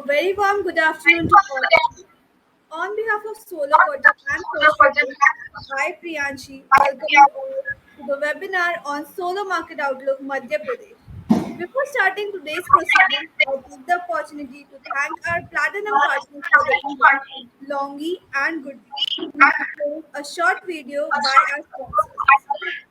Very warm good afternoon to all. On behalf of Solar Quarter and First Report, I Priyanshi welcome you all to the webinar on Solar Market Outlook Madhya Pradesh. Before starting today's proceedings, I take the opportunity to thank our platinum partners for the event, Longi and Goodie, who will be playing a short video by our sponsors.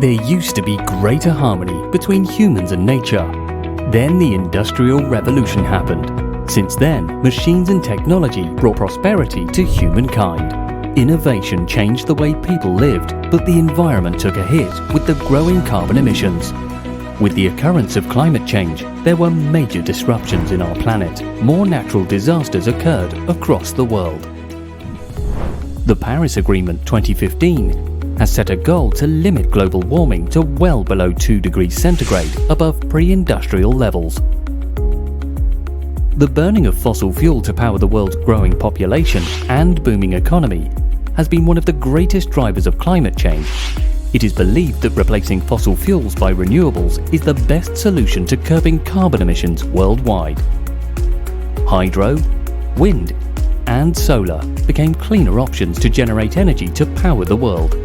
There used to be greater harmony between humans and nature. Then the Industrial Revolution happened. Since then, machines and technology brought prosperity to humankind. Innovation changed the way people lived, but the environment took a hit with the growing carbon emissions. With the occurrence of climate change, there were major disruptions in our planet. More natural disasters occurred across the world. The Paris Agreement 2015 has set a goal to limit global warming to well below 2 degrees centigrade above pre-industrial levels. The burning of fossil fuel to power the world's growing population and booming economy has been one of the greatest drivers of climate change. It is believed that replacing fossil fuels by renewables is the best solution to curbing carbon emissions worldwide. Hydro, wind, and solar became cleaner options to generate energy to power the world.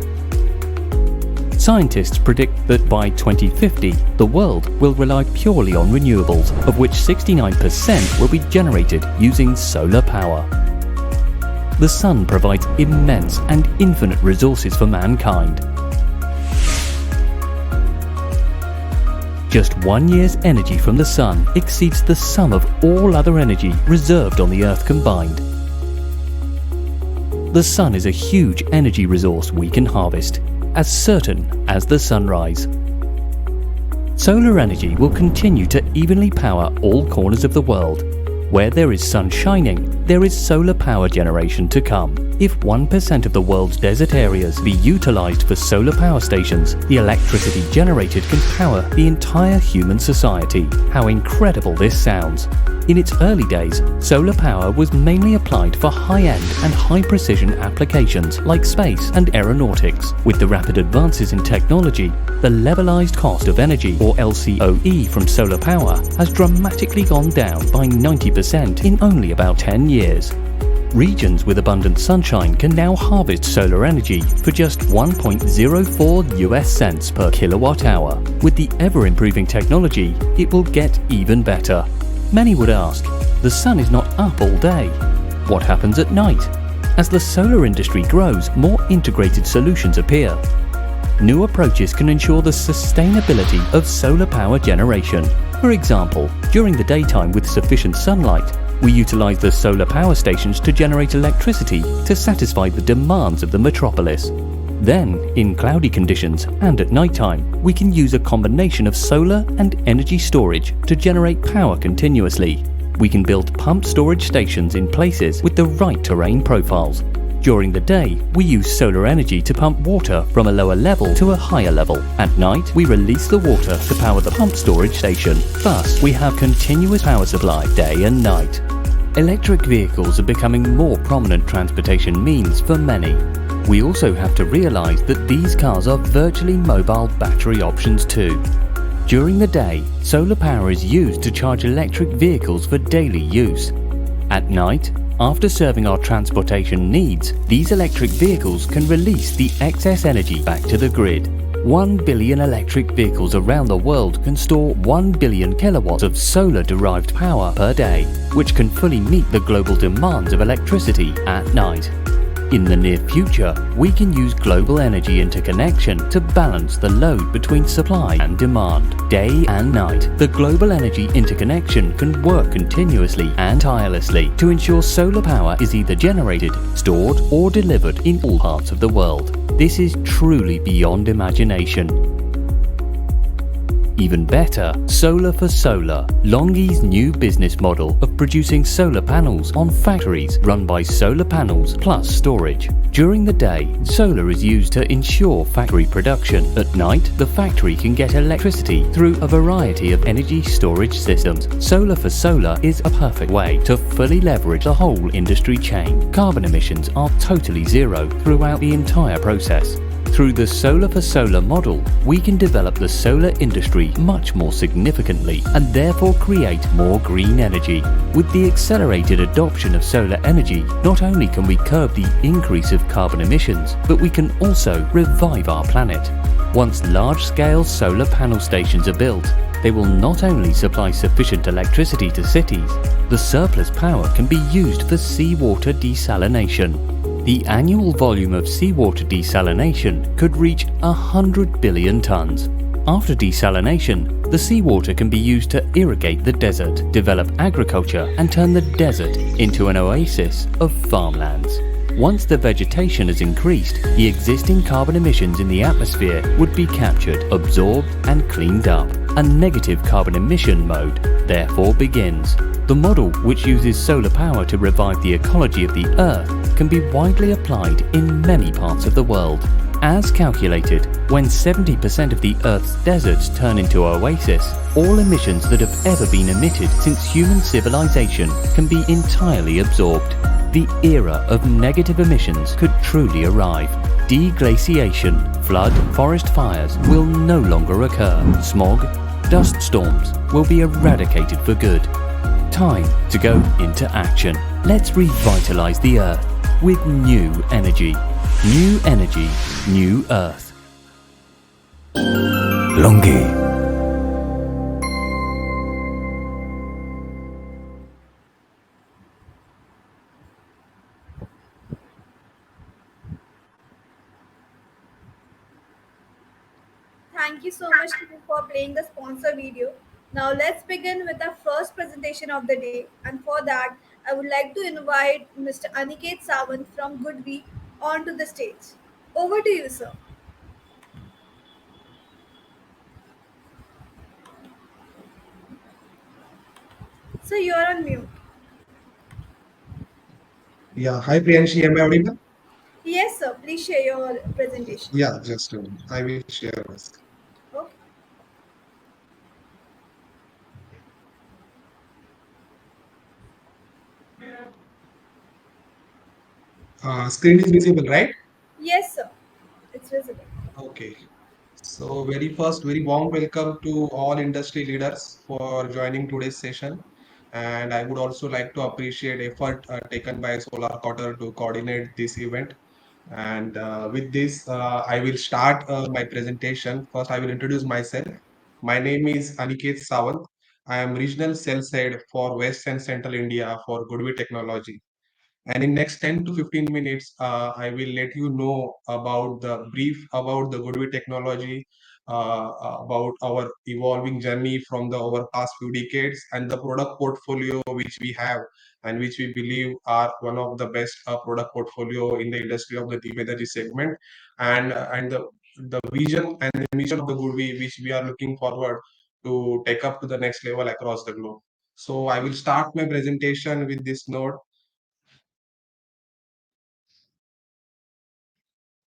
Scientists predict that by 2050, the world will rely purely on renewables, of which 69% will be generated using solar power. The sun provides immense and infinite resources for mankind. Just 1 year's energy from the sun exceeds the sum of all other energy reserved on the Earth combined. The sun is a huge energy resource we can harvest, as certain as the sunrise. Solar energy will continue to evenly power all corners of the world. Where there is sun shining, there is solar power generation to come. If 1% of the world's desert areas be utilized for solar power stations, the electricity generated can power the entire human society. How incredible this sounds! In its early days, solar power was mainly applied for high-end and high-precision applications like space and aeronautics. With the rapid advances in technology, the levelized cost of energy, or LCOE, from solar power has dramatically gone down by 90% in only about 10 years. Regions with abundant sunshine can now harvest solar energy for just 1.04 US cents per kilowatt hour. With the ever-improving technology, it will get even better. Many would ask, the sun is not up all day. What happens at night? As the solar industry grows, more integrated solutions appear. New approaches can ensure the sustainability of solar power generation. For example, during the daytime with sufficient sunlight, we utilize the solar power stations to generate electricity to satisfy the demands of the metropolis. Then, in cloudy conditions and at nighttime, we can use a combination of solar and energy storage to generate power continuously. We can build pump storage stations in places with the right terrain profiles. During the day, we use solar energy to pump water from a lower level to a higher level. At night, we release the water to power the pump storage station. Thus, we have continuous power supply day and night. Electric vehicles are becoming more prominent transportation means for many. We also have to realize that these cars are virtually mobile battery options too. During the day, solar power is used to charge electric vehicles for daily use. At night, after serving our transportation needs, these electric vehicles can release the excess energy back to the grid. 1 billion electric vehicles around the world can store 1 billion kilowatts of solar-derived power per day, which can fully meet the global demands of electricity at night. In the near future, we can use global energy interconnection to balance the load between supply and demand. Day and night, the global energy interconnection can work continuously and tirelessly to ensure solar power is either generated, stored, or delivered in all parts of the world. This is truly beyond imagination. Even better, Solar for Solar, LONGi's new business model of producing solar panels on factories run by solar panels plus storage. During the day, solar is used to ensure factory production. At night, the factory can get electricity through a variety of energy storage systems. Solar for Solar is a perfect way to fully leverage the whole industry chain. Carbon emissions are totally zero throughout the entire process. Through the Solar for Solar model, we can develop the solar industry much more significantly and therefore create more green energy. With the accelerated adoption of solar energy, not only can we curb the increase of carbon emissions, but we can also revive our planet. Once large-scale solar panel stations are built, they will not only supply sufficient electricity to cities, the surplus power can be used for seawater desalination. The annual volume of seawater desalination could reach 100 billion tons. After desalination, the seawater can be used to irrigate the desert, develop agriculture, and turn the desert into an oasis of farmlands. Once the vegetation has increased, the existing carbon emissions in the atmosphere would be captured, absorbed, and cleaned up. A negative carbon emission mode therefore begins. The model, which uses solar power to revive the ecology of the Earth, can be widely applied in many parts of the world. As calculated, when 70% of the Earth's deserts turn into oasis, all emissions that have ever been emitted since human civilization can be entirely absorbed. The era of negative emissions could truly arrive. Deglaciation, flood, forest fires will no longer occur. Smog, dust storms will be eradicated for good. Time to go into action. Let's revitalize the Earth with new energy. New energy, new Earth. LONGi. Thank you so much Kiran, for playing the sponsor video. Now let's begin with the first presentation of the day. And for that, I would like to invite Mr. Aniket Sawant from Goodwe onto the stage. Over to you, sir. So you're on mute. Yeah, hi Priyanshi, am I audible? Yes, sir. Please share your presentation. Yeah, just I will share this. Okay. Screen is visible, right? Yes, sir. It's visible. Okay. So very first, very warm welcome to all industry leaders for joining today's session. And I would also like to appreciate effort taken by Solar Quarter to coordinate this event. And with this, I will start my presentation. First, I will introduce myself. My name is Aniket Sawant. I am regional sales head for West and Central India for Goodwill Technology. And in next 10 to 15 minutes, I will let you know about the brief about the Goodway technology, about our evolving journey from the over past few decades, and the product portfolio which we have and which we believe are one of the best product portfolio in the industry of the deep energy segment, and the vision and the mission of the Goodway which we are looking forward to take up to the next level across the globe. So I will start my presentation with this note.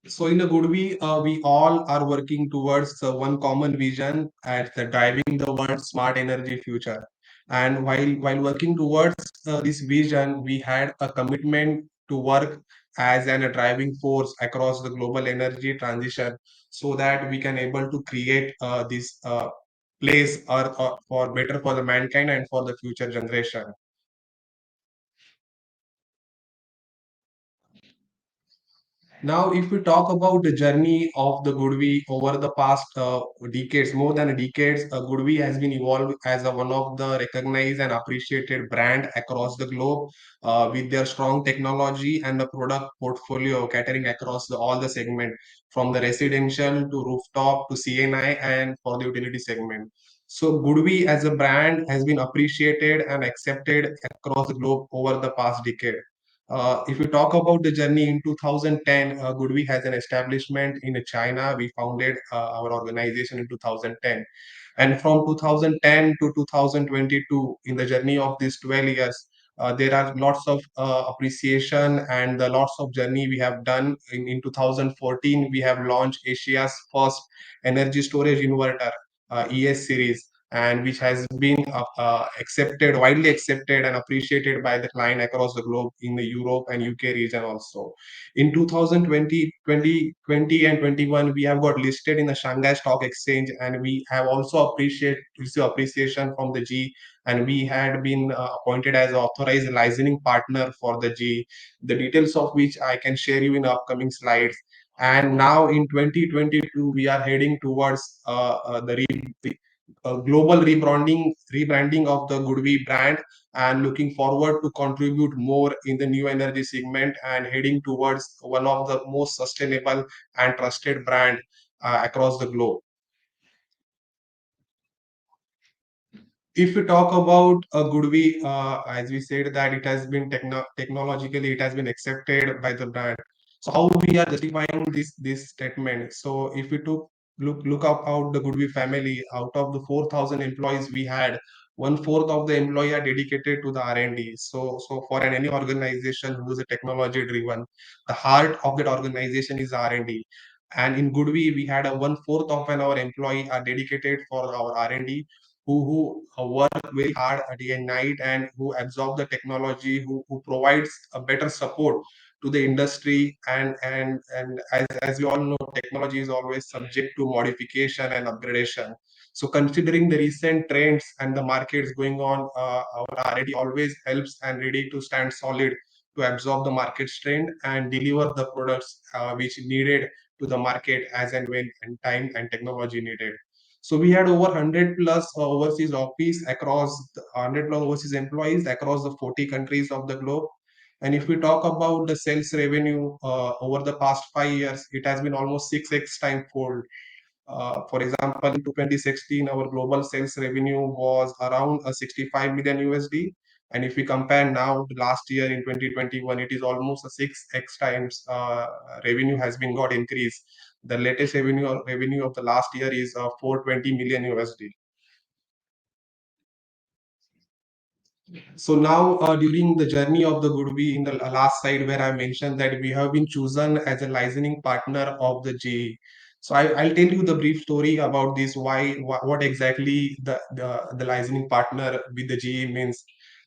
So in a good way, we all are working towards one common vision at the driving the world's smart energy future. And while working towards this vision, we had a commitment to work as a driving force across the global energy transition, so that we can able to create this place or for better for the mankind and for the future generation. Now, if we talk about the journey of the Goodwe over the past decades, more than a decades, Goodwe has been evolved as one of the recognized and appreciated brand across the globe, with their strong technology and the product portfolio catering across all the segment, from the residential to rooftop to CNI and for the utility segment. So Goodwe as a brand has been appreciated and accepted across the globe over the past decade. If we talk about the journey in 2010, Goodwe has an establishment in China. We founded our organization in 2010. And from 2010 to 2022, in the journey of these 12 years, there are lots of appreciation and the lots of journey we have done. In 2014, we have launched Asia's first energy storage inverter, ES series, and which has been accepted, widely accepted and appreciated by the client across the globe in the Europe and UK region also. In 2020, 2020 and 21, we have got listed in the Shanghai Stock Exchange, and we have also received appreciation from the G, and we had been appointed as authorized licensing partner for the G, the details of which I can share you in upcoming slides. And now in 2022, we are heading towards global rebranding of the Goodwe brand, and looking forward to contribute more in the new energy segment and heading towards one of the most sustainable and trusted brand across the globe. If we talk about a Goodwe, as we said that it has been technologically, it has been accepted by the brand. So how we are justifying this statement? So if we took look up out the Goodwe family, out of the 4,000 employees we had, one fourth of the employee are dedicated to the R&D. So for any organization who is a technology driven, the heart of that organization is R&D. And in Goodwe, we had a one fourth of an our employee are dedicated for our R&D, who work very hard day and night, and who absorb the technology, who provides a better support to the industry. And as we all know, technology is always subject to modification and upgradation. So considering the recent trends and the markets going on, our R&D always helps and ready to stand solid to absorb the market trend and deliver the products which needed to the market as and when and time and technology needed. So we had over 100 plus overseas office across 100 plus overseas employees across the 40 countries of the globe. And if we talk about the sales revenue over the past 5 years, it has been almost 6x time fold. For example, in 2016, our global sales revenue was around 65 million USD. And if we compare now to last year in 2021, it is almost a 6x times revenue has been got increased. The latest revenue of the last year is 420 million USD. So now, during the journey of the Goodwe in the last slide where I mentioned that we have been chosen as a licensing partner of the GE. So I'll tell you the brief story about this, what exactly the licensing partner with the GE means.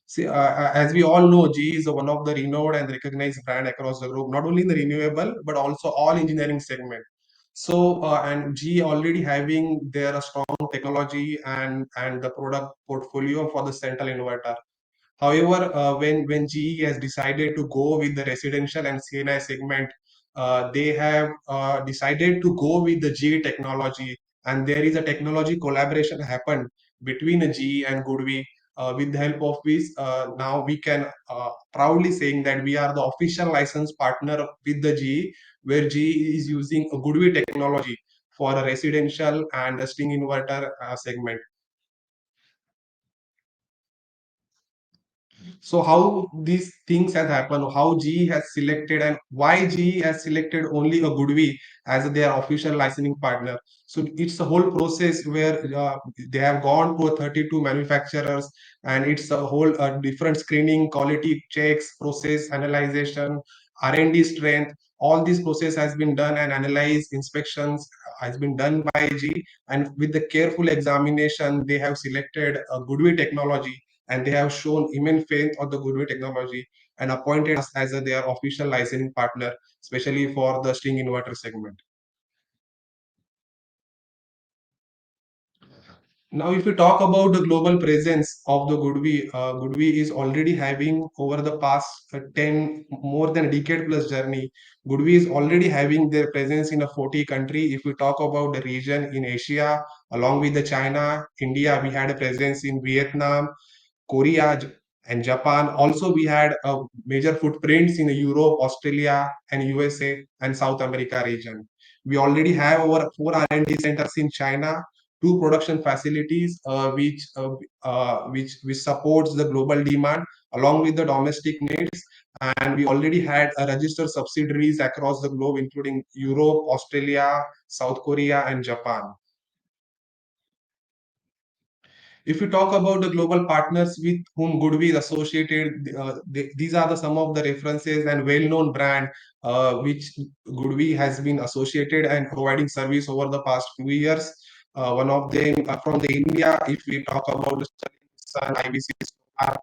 See, as we all know, GE is one of the renowned and recognized brand across the globe, not only in the renewable, but also all engineering segment. So, and GE already having their strong technology and the product portfolio for the central inverter. However, when GE has decided to go with the residential and CNI segment, they have decided to go with the GE technology, and there is a technology collaboration happened between GE and Goodwe, with the help of which now we can proudly saying that we are the official license partner with the GE, where GE is using a Goodwi technology for a residential and a string inverter segment. So how these things has happened, how GE has selected and why GE has selected only a Goodwi as their official licensing partner. So it's a whole process where they have gone to 32 manufacturers, and it's a whole different screening, quality checks, process analyzation, R&D strength. All this process has been done and analyzed, inspections has been done by GE, and with the careful examination, they have selected a Goodwi technology, and they have shown immense faith on the Goodwill technology and appointed us as their official licensing partner, especially for the string inverter segment. Now, if we talk about the global presence of the Goodwi, Goodwi is already having over the past 10, more than a decade plus journey. Goodwi is already having their presence in a 40 country. If we talk about the region in Asia, along with the China, India, we had a presence in Vietnam, Korea, and Japan. Also, we had major footprints in Europe, Australia, and USA and South America region. We already have over 4 R&D centers in China, two production facilities, which supports the global demand along with the domestic needs. And we already had registered subsidiaries across the globe, including Europe, Australia, South Korea, and Japan. If you talk about the global partners with whom Goodwi is associated, these are some of the references and well-known brand which Goodwi has been associated and providing service over the past few years. One of them from the India, if we talk about the Sun, IBC,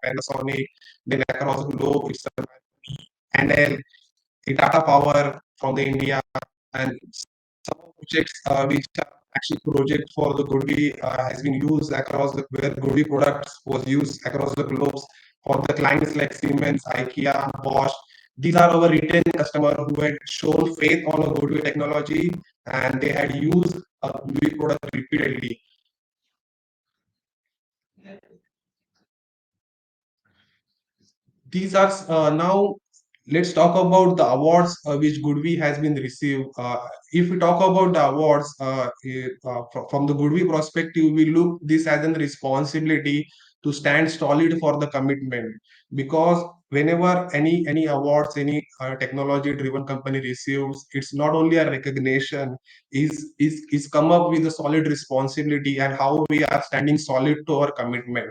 Panasonic, then across the globe, it's NL, Tata Power from the India, and some projects which are actually project for the Goodwi has been used across the where Goodwi products was used across the globe for the clients like Siemens, IKEA, Bosch. These are our retail customers who had shown faith on a Goodwi technology, and they had used a Goodwi product repeatedly. These are now let's talk about the awards which Goodwi has been received. If we talk about the awards from the Goodwi perspective, we look this as a responsibility to stand solid for the commitment, because whenever any awards, any technology driven company receives, it's not only a recognition, is come up with a solid responsibility and how we are standing solid to our commitment.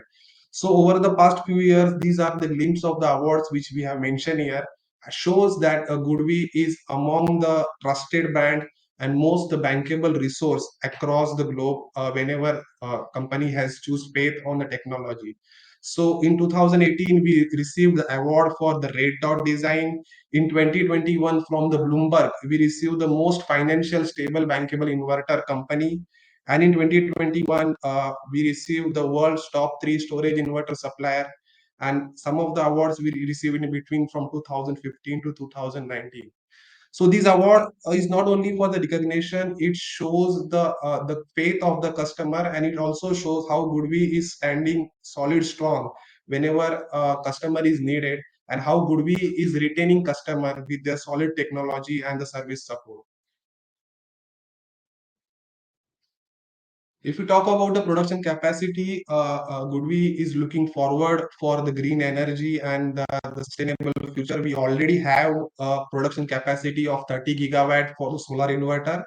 So over the past few years, these are the glimpse of the awards which we have mentioned here, shows that Goodwi is among the trusted brand and most bankable resource across the globe whenever a company has choose faith on the technology. So in 2018, we received the award for the red dot design. In 2021, from the Bloomberg, we received the most financial stable bankable inverter company. And in 2021, we received the world's top three storage inverter supplier, and some of the awards we received in between from 2015 to 2019. So this award is not only for the recognition; it shows the faith of the customer, and it also shows how Goodwi is standing solid, strong whenever a customer is needed, and how Goodwi is retaining customer with their solid technology and the service support. If you talk about the production capacity, Goodwi is looking forward for the green energy and the sustainable future. We already have a production capacity of 30 gigawatt for the solar inverter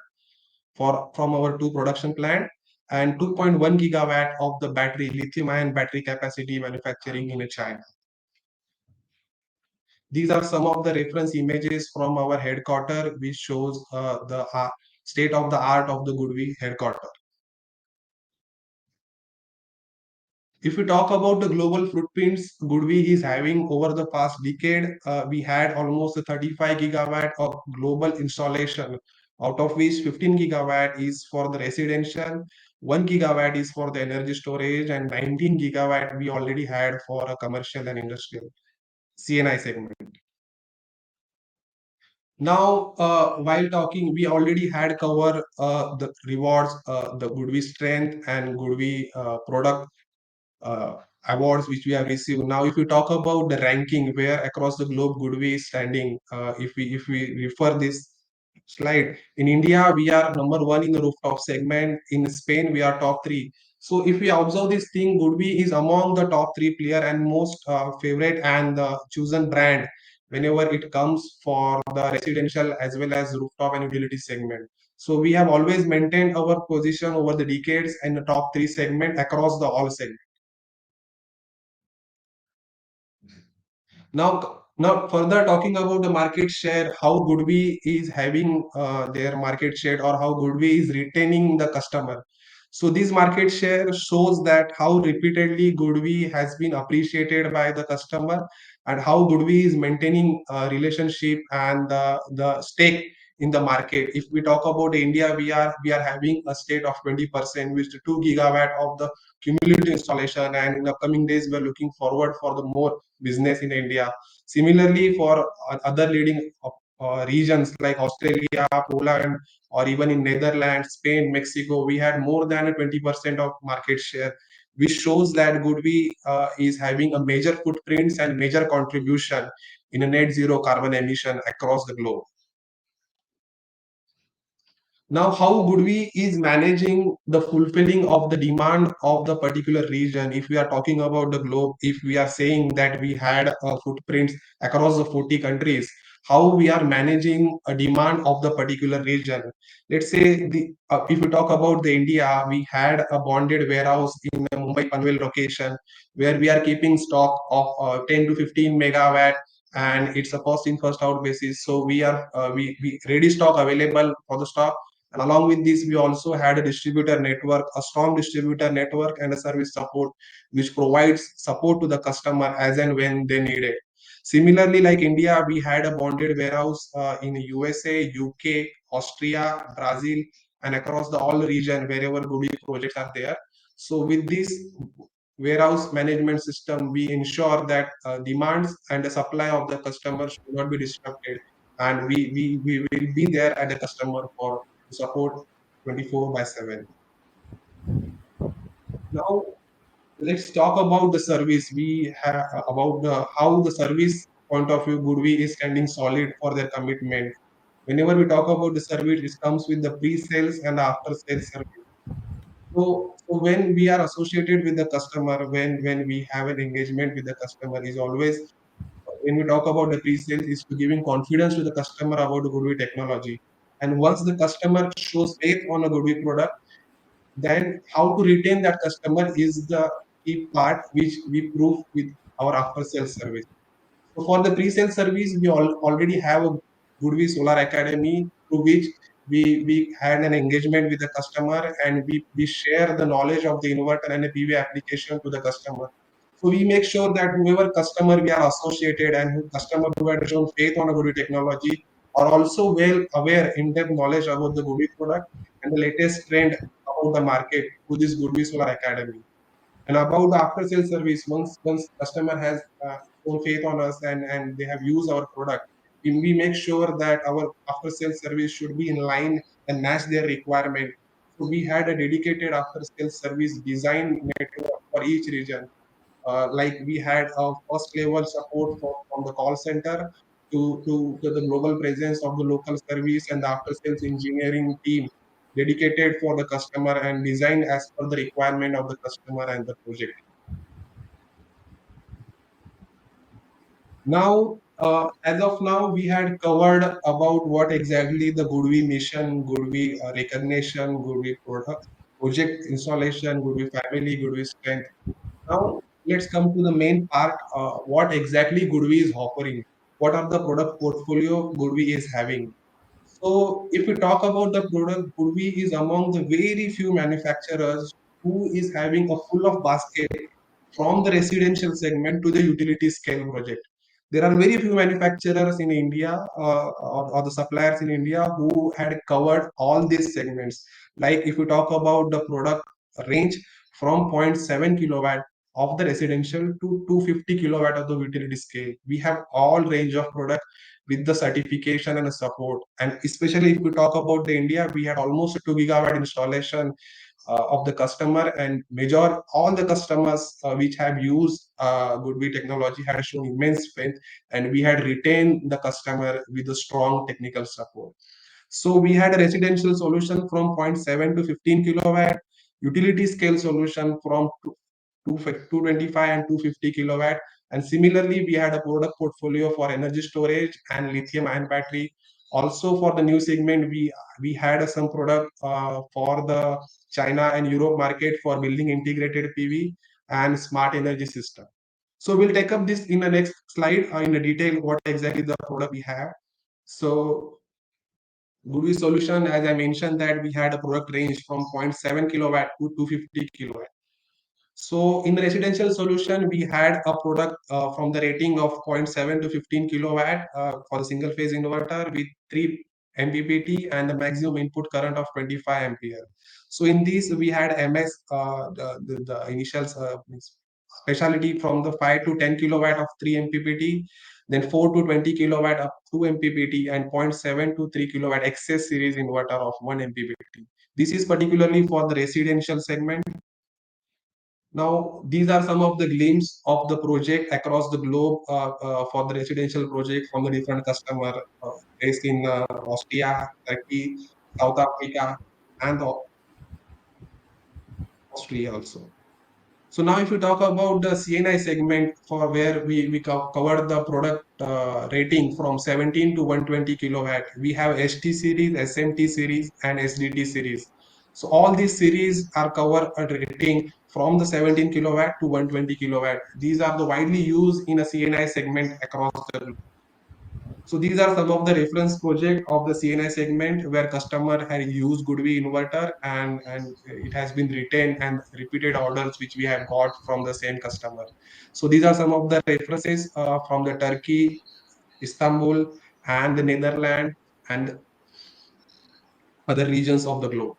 from our two production plant, and 2.1 gigawatt of the battery lithium ion battery capacity manufacturing in China. These are some of the reference images from our headquarter, which shows the state of the art of the Goodwi headquarter. If we talk about the global footprints Goodwi is having over the past decade, we had almost 35 gigawatt of global installation, out of which 15 gigawatt is for the residential, 1 gigawatt is for the energy storage, and 19 gigawatt we already had for a commercial and industrial CNI segment. Now, while talking, we already had cover the rewards, the Goodwi strength and Goodwi product awards which we have received. Now, if we talk about the ranking where across the globe Goodwe is standing, if we refer this slide, in India we are number one in the rooftop segment. In Spain we are top three. So if we observe this thing, Goodwe is among the top three player and most favorite and the chosen brand whenever it comes for the residential as well as rooftop and utility segment. So we have always maintained our position over the decades in the top three segment across the all segments. Now further talking about the market share, how Goodwe is having their market share or how Goodwe is retaining the customer. So this market share shows that how repeatedly Goodwe has been appreciated by the customer and how Goodwe is maintaining a relationship and the stake in the market. If we talk about India, we are having a stake of 20%, which is 2 gigawatt of the cumulative installation, and in the coming days we are looking forward for the more business in India. Similarly, for other leading regions like Australia, Poland, or even in Netherlands, Spain, Mexico, we had more than a 20% of market share, which shows that Goodwe is having a major footprints and major contribution in a net zero carbon emission across the globe. Now, how Goodwe is managing the fulfilling of the demand of the particular region. If we are talking about the globe, if we are saying that we had footprints across the 40 countries, how we are managing a demand of the particular region. Let's say if we talk about the India, we had a bonded warehouse in the Mumbai Panvel location where we are keeping stock of 10 to 15 megawatt, and it's a first in first out basis. So we ready stock available for the stock, and along with this, we also had a distributor network, a strong distributor network, and a service support, which provides support to the customer as and when they need it. Similarly, like India, we had a bonded warehouse in USA, UK, Austria, Brazil, and across the all region wherever Goodwill projects are there. So with this warehouse management system, we ensure that demands and the supply of the customer should not be disrupted, and we will be there at the customer for support 24 by 7. Now let's talk about the service. We have about how the service point of view Goodwe is standing solid for their commitment. Whenever we talk about the service, it comes with the pre-sales and after sales service. So when we are associated with the customer, when we have an engagement with the customer, is always when we talk about the pre-sales is to giving confidence to the customer about the Goodwe technology. And once the customer shows faith on a Goodwe product, then how to retain that customer is the key part which we prove with our after sales service. So for the pre-sale service, we already have a Goodwill Solar Academy through which we had an engagement with the customer, and we share the knowledge of the inverter and the PV application to the customer. So we make sure that whoever customer we are associated and who customer who had shown faith on a Goodwill technology are also well aware in-depth knowledge about the Goodwill product and the latest trend about the market through this Goodwill Solar Academy. And about the after sales service, once customer has shown faith on us and they have used our product, we make sure that our after sales service should be in line and match their requirement. So we had a dedicated after sales service design network for each region. Like we had a first level support from the call center to the global presence of the local service and the after sales engineering team dedicated for the customer and designed as per the requirement of the customer and the project. Now, as of now, we had covered about what exactly the Goodwill mission, Goodwill recognition, Goodwill product, project installation, Goodwill family, Goodwill strength. Now, let's come to the main part. What exactly Goodwill is offering? What are the product portfolio Goodwill is having? So, if we talk about the product, Goodwill is among the very few manufacturers who is having a full of basket from the residential segment to the utility scale project. There are very few manufacturers in India or the suppliers in India who had covered all these segments. Like if we talk about the product range from zero point 0.7 kilowatt of the residential to 250 kilowatt of the utility scale, we have all range of product with the certification and the support. And especially if we talk about the India, we had almost a 2 gigawatt installation of the customer, and major all the customers which have used Goodby technology had shown immense faith, and we had retained the customer with a strong technical support. So we had a residential solution from zero point 0.7 to 15 kilowatt, utility scale solution from 225 and 250 kilowatt. And similarly, we had a product portfolio for energy storage and lithium ion battery. Also for the new segment, we had some product for the China and Europe market for building integrated PV and smart energy system. So we'll take up this in the next slide in the detail what exactly the product we have. So Goodby solution, as I mentioned, that we had a product range from zero point 0.7 kilowatt to 250 kilowatt. So in the residential solution, we had a product from the rating of zero point 0.7 to 15 kilowatt for the single phase inverter with 3 MPPT and the maximum input current of 25 ampere. So in this, we had MS, the initial means specialty from the 5 to 10 kilowatt of 3 MPPT, then 4 to 20 kilowatt of 2 MPPT, and zero point 0.7 to 3 kilowatt excess series inverter of 1 MPPT. This is particularly for the residential segment. Now, these are some of the glimpses of the project across the globe for the residential project from the different customer based in Austria, Turkey, South Africa, and Austria also. So now if you talk about the CNI segment for where we covered the product rating from 17 to 120 kilowatt, we have ST series, SMT series, and SDT series. So all these series are covered at rating from the 17 kilowatt to 120 kilowatt. These are the widely used in a CNI segment across the globe. So these are some of the reference project of the CNI segment where customer had used Goodby inverter, and it has been retained and repeated orders which we have got from the same customer. So these are some of the references from the Turkey, Istanbul, and the Netherlands and other regions of the globe.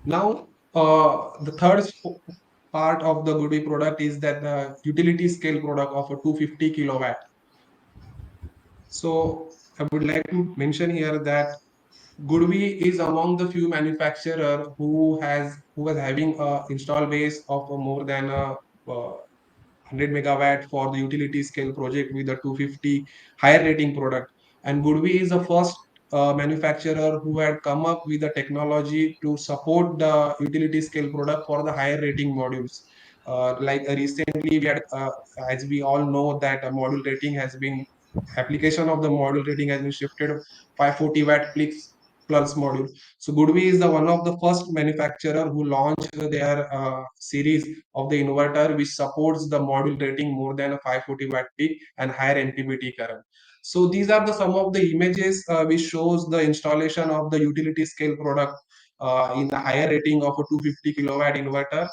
Now, the third part of the Goodby product is that the utility scale product of a 250 kilowatt. So I would like to mention here that Goodby is among the few manufacturer who was having a install base of more than 100 megawatt for the utility scale project with a 250 higher rating product. And Goodby is the first manufacturer who had come up with the technology to support the utility scale product for the higher rating modules. Recently, we had, as we all know, that a module rating has been application of the module rating has been shifted 540 watt plus module. So Goodby is the one of the first manufacturer who launched their series of the inverter which supports the module rating more than a 540 watt peak and higher MPPT current. So these are the some of the images which shows the installation of the utility scale product in the higher rating of a 250 kilowatt inverter.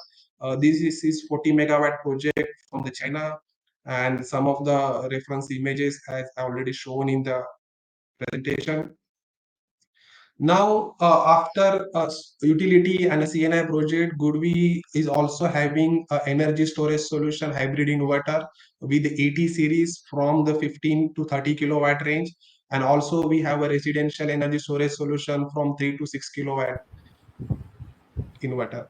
This is 40 megawatt project from the China, and some of the reference images as already shown in the presentation. Now, after a utility and a CNI project, Goodby is also having an energy storage solution hybrid inverter with the 80 series from the 15 to 30 kilowatt range. And also we have a residential energy storage solution from 3 to 6 kilowatt inverter.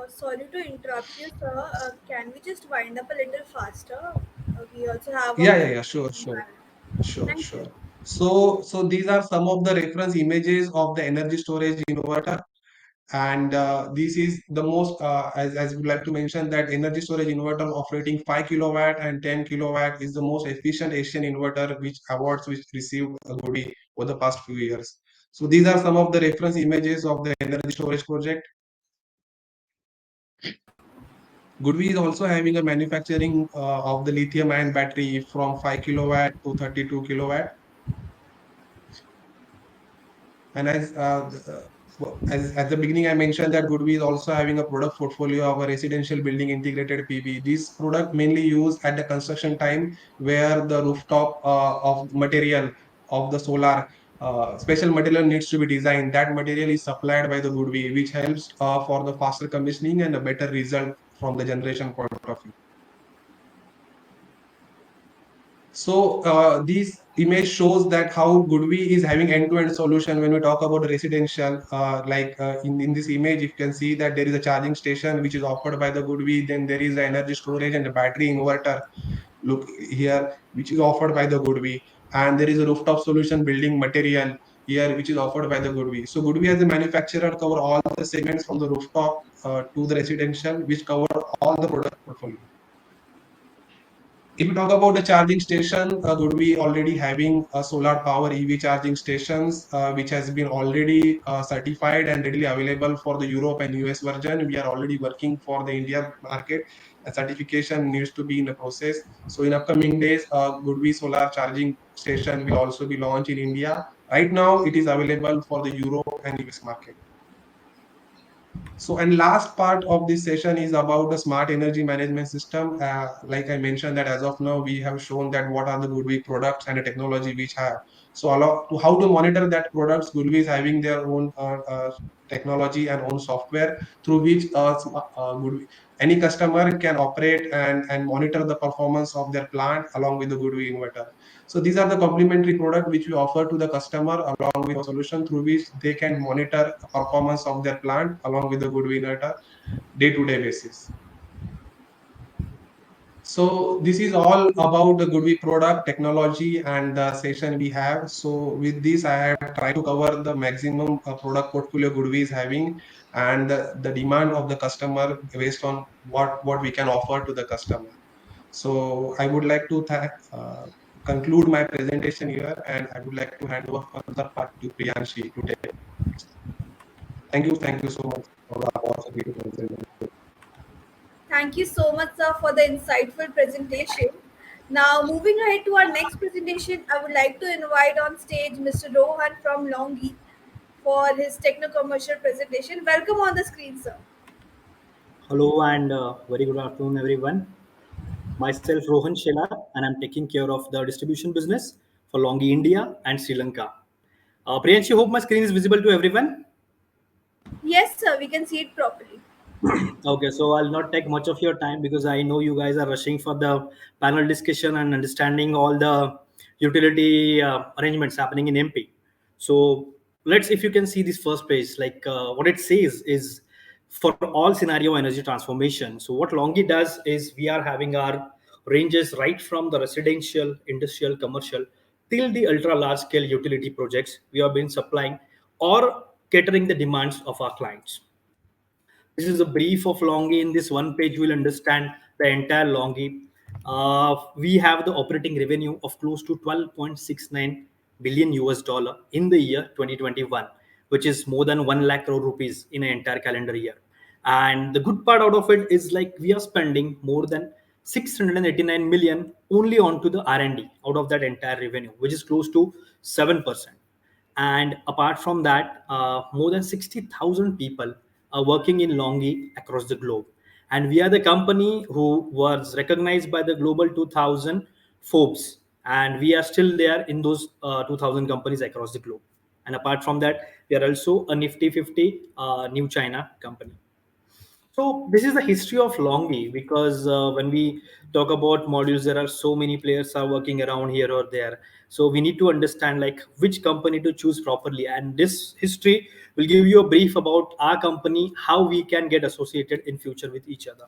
Sorry to interrupt you, sir. Can we just wind up a little faster? We also have a Yeah, sure, Thank you. sure. So these are some of the reference images of the energy storage inverter. And this is the most as we like to mention that energy storage inverter operating 5 kilowatt and 10 kilowatt is the most efficient Asian inverter which awards which received a Goodby over the past few years. So these are some of the reference images of the energy storage project. Goodby is also having a manufacturing of the lithium ion battery from 5 kilowatt to 32 kilowatt. And as at the beginning, I mentioned that Goodby is also having a product portfolio of a residential building integrated PV. This product mainly used at the construction time where the rooftop of material of the solar special material needs to be designed. That material is supplied by the Goodby, which helps for the faster commissioning and a better result from the generation point of view. So this image shows that how Goodwe is having end-to-end solution when we talk about residential. In this image, you can see that there is a charging station which is offered by the Goodwe. Then there is the energy storage and the battery inverter. Look here, which is offered by the Goodwe, and there is a rooftop solution building material here, which is offered by the Goodwe. So Goodwe as a manufacturer cover all the segments from the rooftop to the residential, which cover all the product portfolio. If you talk about the charging station, would be already having a solar power EV charging stations, which has been already certified and readily available for the Europe and US version. We are already working for the India market. A certification needs to be in the process. So in upcoming days, Goodwe solar charging station will also be launched in India. Right now, it is available for the Europe and US market. So, and last part of this session is about the smart energy management system. Like I mentioned that as of now, we have shown that what are the Goodwe products and the technology which have. So, how to monitor that products, Goodwe is having their own technology and own software through which any customer can operate and monitor the performance of their plant along with the Goodwe inverter. So these are the complementary product which we offer to the customer along with a solution through which they can monitor the performance of their plant along with the Goodwe inverter day-to-day basis. So this is all about the Goodwe product technology and the session we have. So with this, I have tried to cover the maximum product portfolio Goodwe is having and the demand of the customer based on what we can offer to the customer. So I would like to conclude my presentation here, and I would like to hand over further part to Priyanshi to take. Thank you so much for the opportunity to present. Thank you so much, sir, for the insightful presentation. Now, moving ahead to our next presentation, I would like to invite on stage Mr. Rohan from Longi for his techno-commercial presentation. Welcome on the screen, sir. Hello and very good afternoon, everyone. Myself, Rohan Shela, and I'm taking care of the distribution business for Longi India and Sri Lanka. Priyanshi, hope my screen is visible to everyone. Yes, sir, we can see it properly. Okay, so I'll not take much of your time because I know you guys are rushing for the panel discussion and understanding all the utility arrangements happening in MP. So if you can see this first page, what it says is for all scenario energy transformation. So what Longi does is we are having our ranges right from the residential, industrial, commercial till the ultra large scale utility projects we have been supplying or catering the demands of our clients. This is a brief of Longi. In this one page, you will understand the entire Longi. We have the operating revenue of close to 12.69 billion US dollar in the year 2021, which is more than 1 lakh crore rupees in an entire calendar year. And the good part out of it is like we are spending more than 689 million only onto the R&D out of that entire revenue, which is close to 7%. And apart from that, more than 60,000 people are working in Longi across the globe. And we are the company who was recognized by the Global 2000 Forbes. And we are still there in those 2000 companies across the globe. And apart from that, we are also a Nifty 50 New China company. So this is the history of Longi because when we talk about modules, there are so many players are working around here or there. So we need to understand like which company to choose properly. And this history will give you a brief about our company, how we can get associated in future with each other.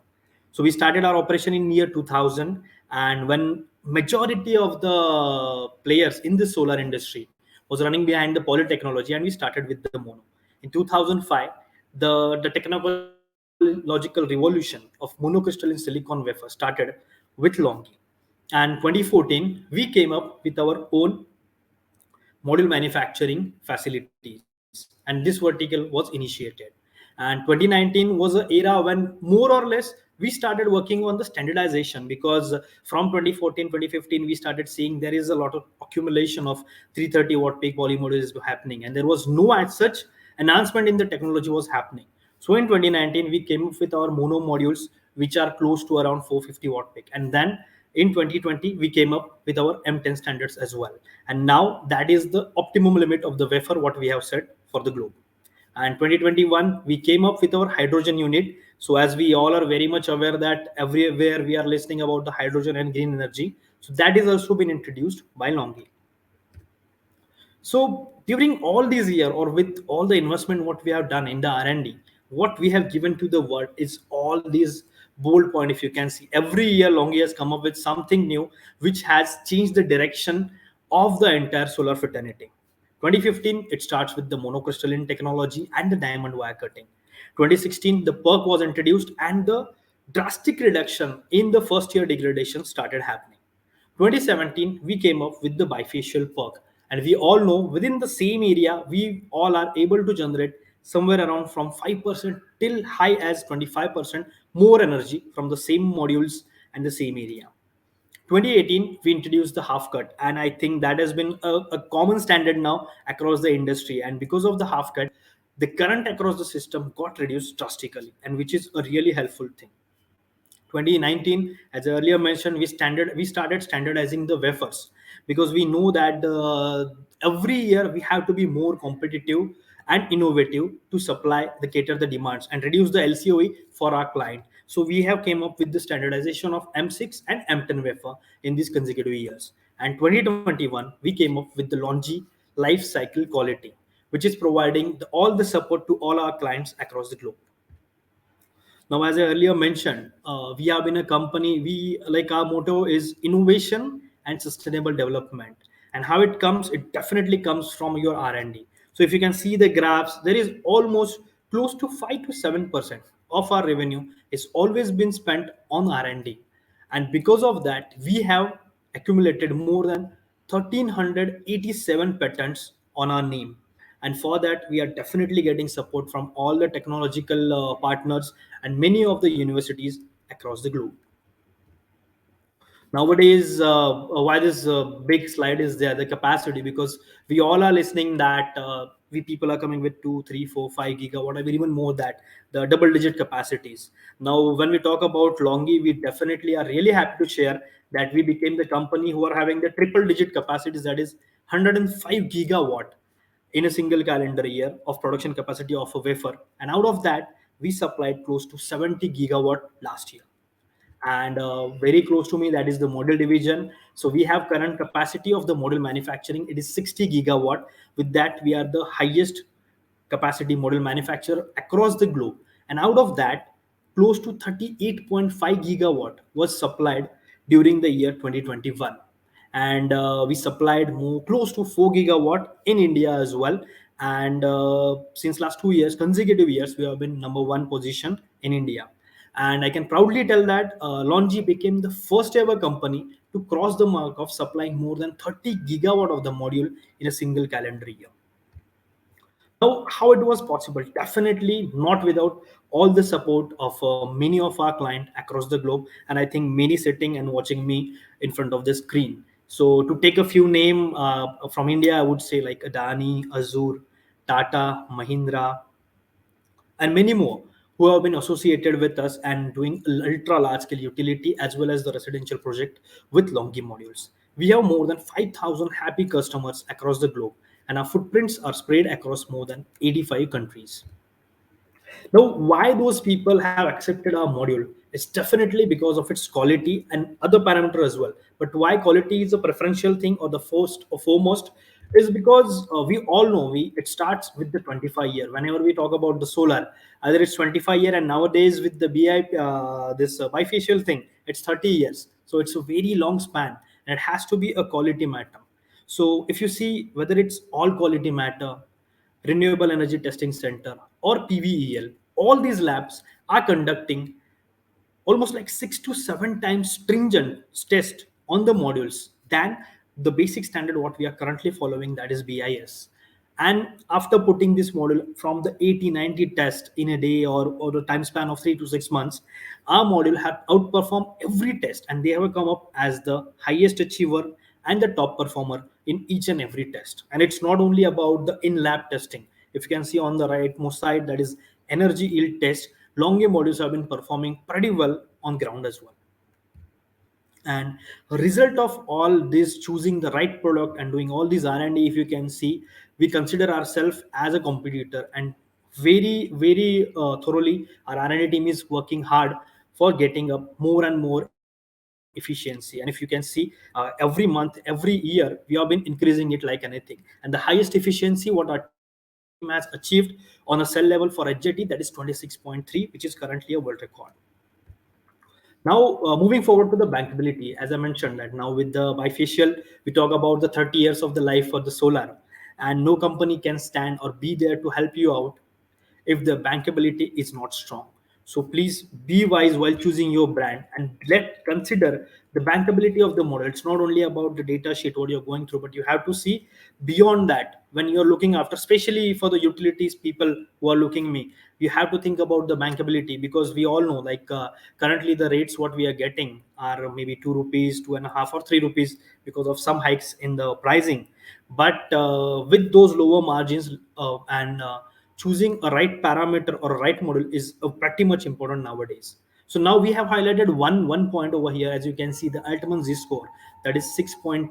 So we started our operation in year 2000, and when majority of the players in the solar industry was running behind the poly technology, and we started with the mono. In 2005, the technological revolution of monocrystalline silicon wafer started with Longi. And 2014, we came up with our own module manufacturing facilities, and this vertical was initiated. And 2019 was an era when more or less we started working on the standardization, because from 2014 2015 we started seeing there is a lot of accumulation of 330 watt peak poly modules happening, and there was no as such enhancement in the technology was happening. So in 2019 we came up with our mono modules which are close to around 450 watt peak, and then in 2020 we came up with our M10 standards as well, and now that is the optimum limit of the wafer what we have set for the globe. And 2021 we came up with our hydrogen unit. So as we all are very much aware that everywhere we are listening about the hydrogen and green energy, So that is also been introduced by Longi. So during all these year, or with all the investment what we have done in the R&D, what we have given to the world is all these bold point. If you can see, every year Longi has come up with something new which has changed the direction of the entire solar fraternity. 2015 it starts with the monocrystalline technology and the diamond wire cutting. 2016 the PERC was introduced and the drastic reduction in the first year degradation started happening. 2017 we came up with the bifacial PERC, and we all know within the same area we all are able to generate somewhere around from 5% till high as 25% more energy from the same modules and the same area. 2018 we introduced the half cut, and I think that has been a common standard now across the industry. And because of the half cut, the current across the system got reduced drastically, and which is a really helpful thing. 2019, as I earlier mentioned, we started standardizing the wafers, because we know that every year we have to be more competitive and innovative to supply the cater the demands and reduce the LCOE for our client. So we have came up with the standardization of M6 and M10 wafer in these consecutive years. And 2021 we came up with the Longi life cycle quality, which is providing all the support to all our clients across the globe. Now, as I earlier mentioned, we have been a company. We like our motto is innovation and sustainable development. And how it comes, it definitely comes from your R&D. So if you can see the graphs, there is almost close to 5 to 7% of our revenue is always been spent on R&D, and because of that, we have accumulated more than 1387 patents on our name. And for that we are definitely getting support from all the technological partners and many of the universities across the globe. Nowadays why this big slide is there, the capacity, because we all are listening that we people are coming with 2 3 4 5 gigawatt or even more, that the double digit capacities. Now when we talk about Longi, we definitely are really happy to share that we became the company who are having the triple digit capacities, that is 105 gigawatt in a single calendar year of production capacity of a wafer. And out of that we supplied close to 70 gigawatt last year. And very close to me, that is the model division. So we have current capacity of the model manufacturing, it is 60 gigawatt. With that we are the highest capacity model manufacturer across the globe. And out of that, close to 38.5 gigawatt was supplied during the year 2021. And we supplied more close to 4 gigawatt in India as well. And since last 2 years consecutive years, we have been number one position in India. And I can proudly tell that Longi became the first ever company to cross the mark of supplying more than 30 gigawatt of the module in a single calendar year. Now, how it was possible? Definitely not without all the support of many of our clients across the globe, and I think many sitting and watching me in front of the screen. So, to take a few name from India, I would say like Adani, Azure, Tata, Mahindra, and many more who have been associated with us and doing ultra large scale utility as well as the residential project with Longi modules. We have more than 5,000 happy customers across the globe, and our footprints are spread across more than 85 countries. Now, why those people have accepted our module is definitely because of its quality and other parameter as well. But why quality is a preferential thing or the first or foremost is because we all know it starts with the 25 year. Whenever we talk about the solar, either it's 25 year, and nowadays with the this bifacial thing, it's 30 years. So it's a very long span, and it has to be a quality matter. So if you see whether it's all quality matter, Renewable Energy Testing Center, or PVEL, all these labs are conducting almost like 6 to 7 times stringent test on the modules than the basic standard what we are currently following, that is BIS. And after putting this module from the 80 90 test in a day, or the time span of 3 to 6 months, our module have outperformed every test, and they have come up as the highest achiever and the top performer in each and every test. And it's not only about the in lab testing. If you can see on the rightmost side, that is energy yield test, Longi modules have been performing pretty well on ground as well. And a result of all this, choosing the right product and doing all these R&D, if you can see, we consider ourselves as a competitor, and very thoroughly our R&D team is working hard for getting up more and more efficiency. And if you can see, every month, every year, we have been increasing it like anything. And the highest efficiency what our team has achieved on a cell level for HJT, that is 26.3, which is currently a world record. Now, moving forward to the bankability, as I mentioned, that now with the bifacial, we talk about the 30 years of the life for the solar, and no company can stand or be there to help you out if the bankability is not strong. So please be wise while choosing your brand, and let consider the bankability of the model. It's not only about the data sheet what you're going through, but you have to see beyond that when you're looking after, especially for the utilities people who are looking me. You have to think about the bankability, because we all know, like, currently the rates what we are getting are maybe 2 rupees, 2.5, or 3 rupees, because of some hikes in the pricing. But with those lower margins, and choosing a right parameter or a right model is pretty much important nowadays. So now we have highlighted one point over here. As you can see, the Altman Z score, that is 6.3.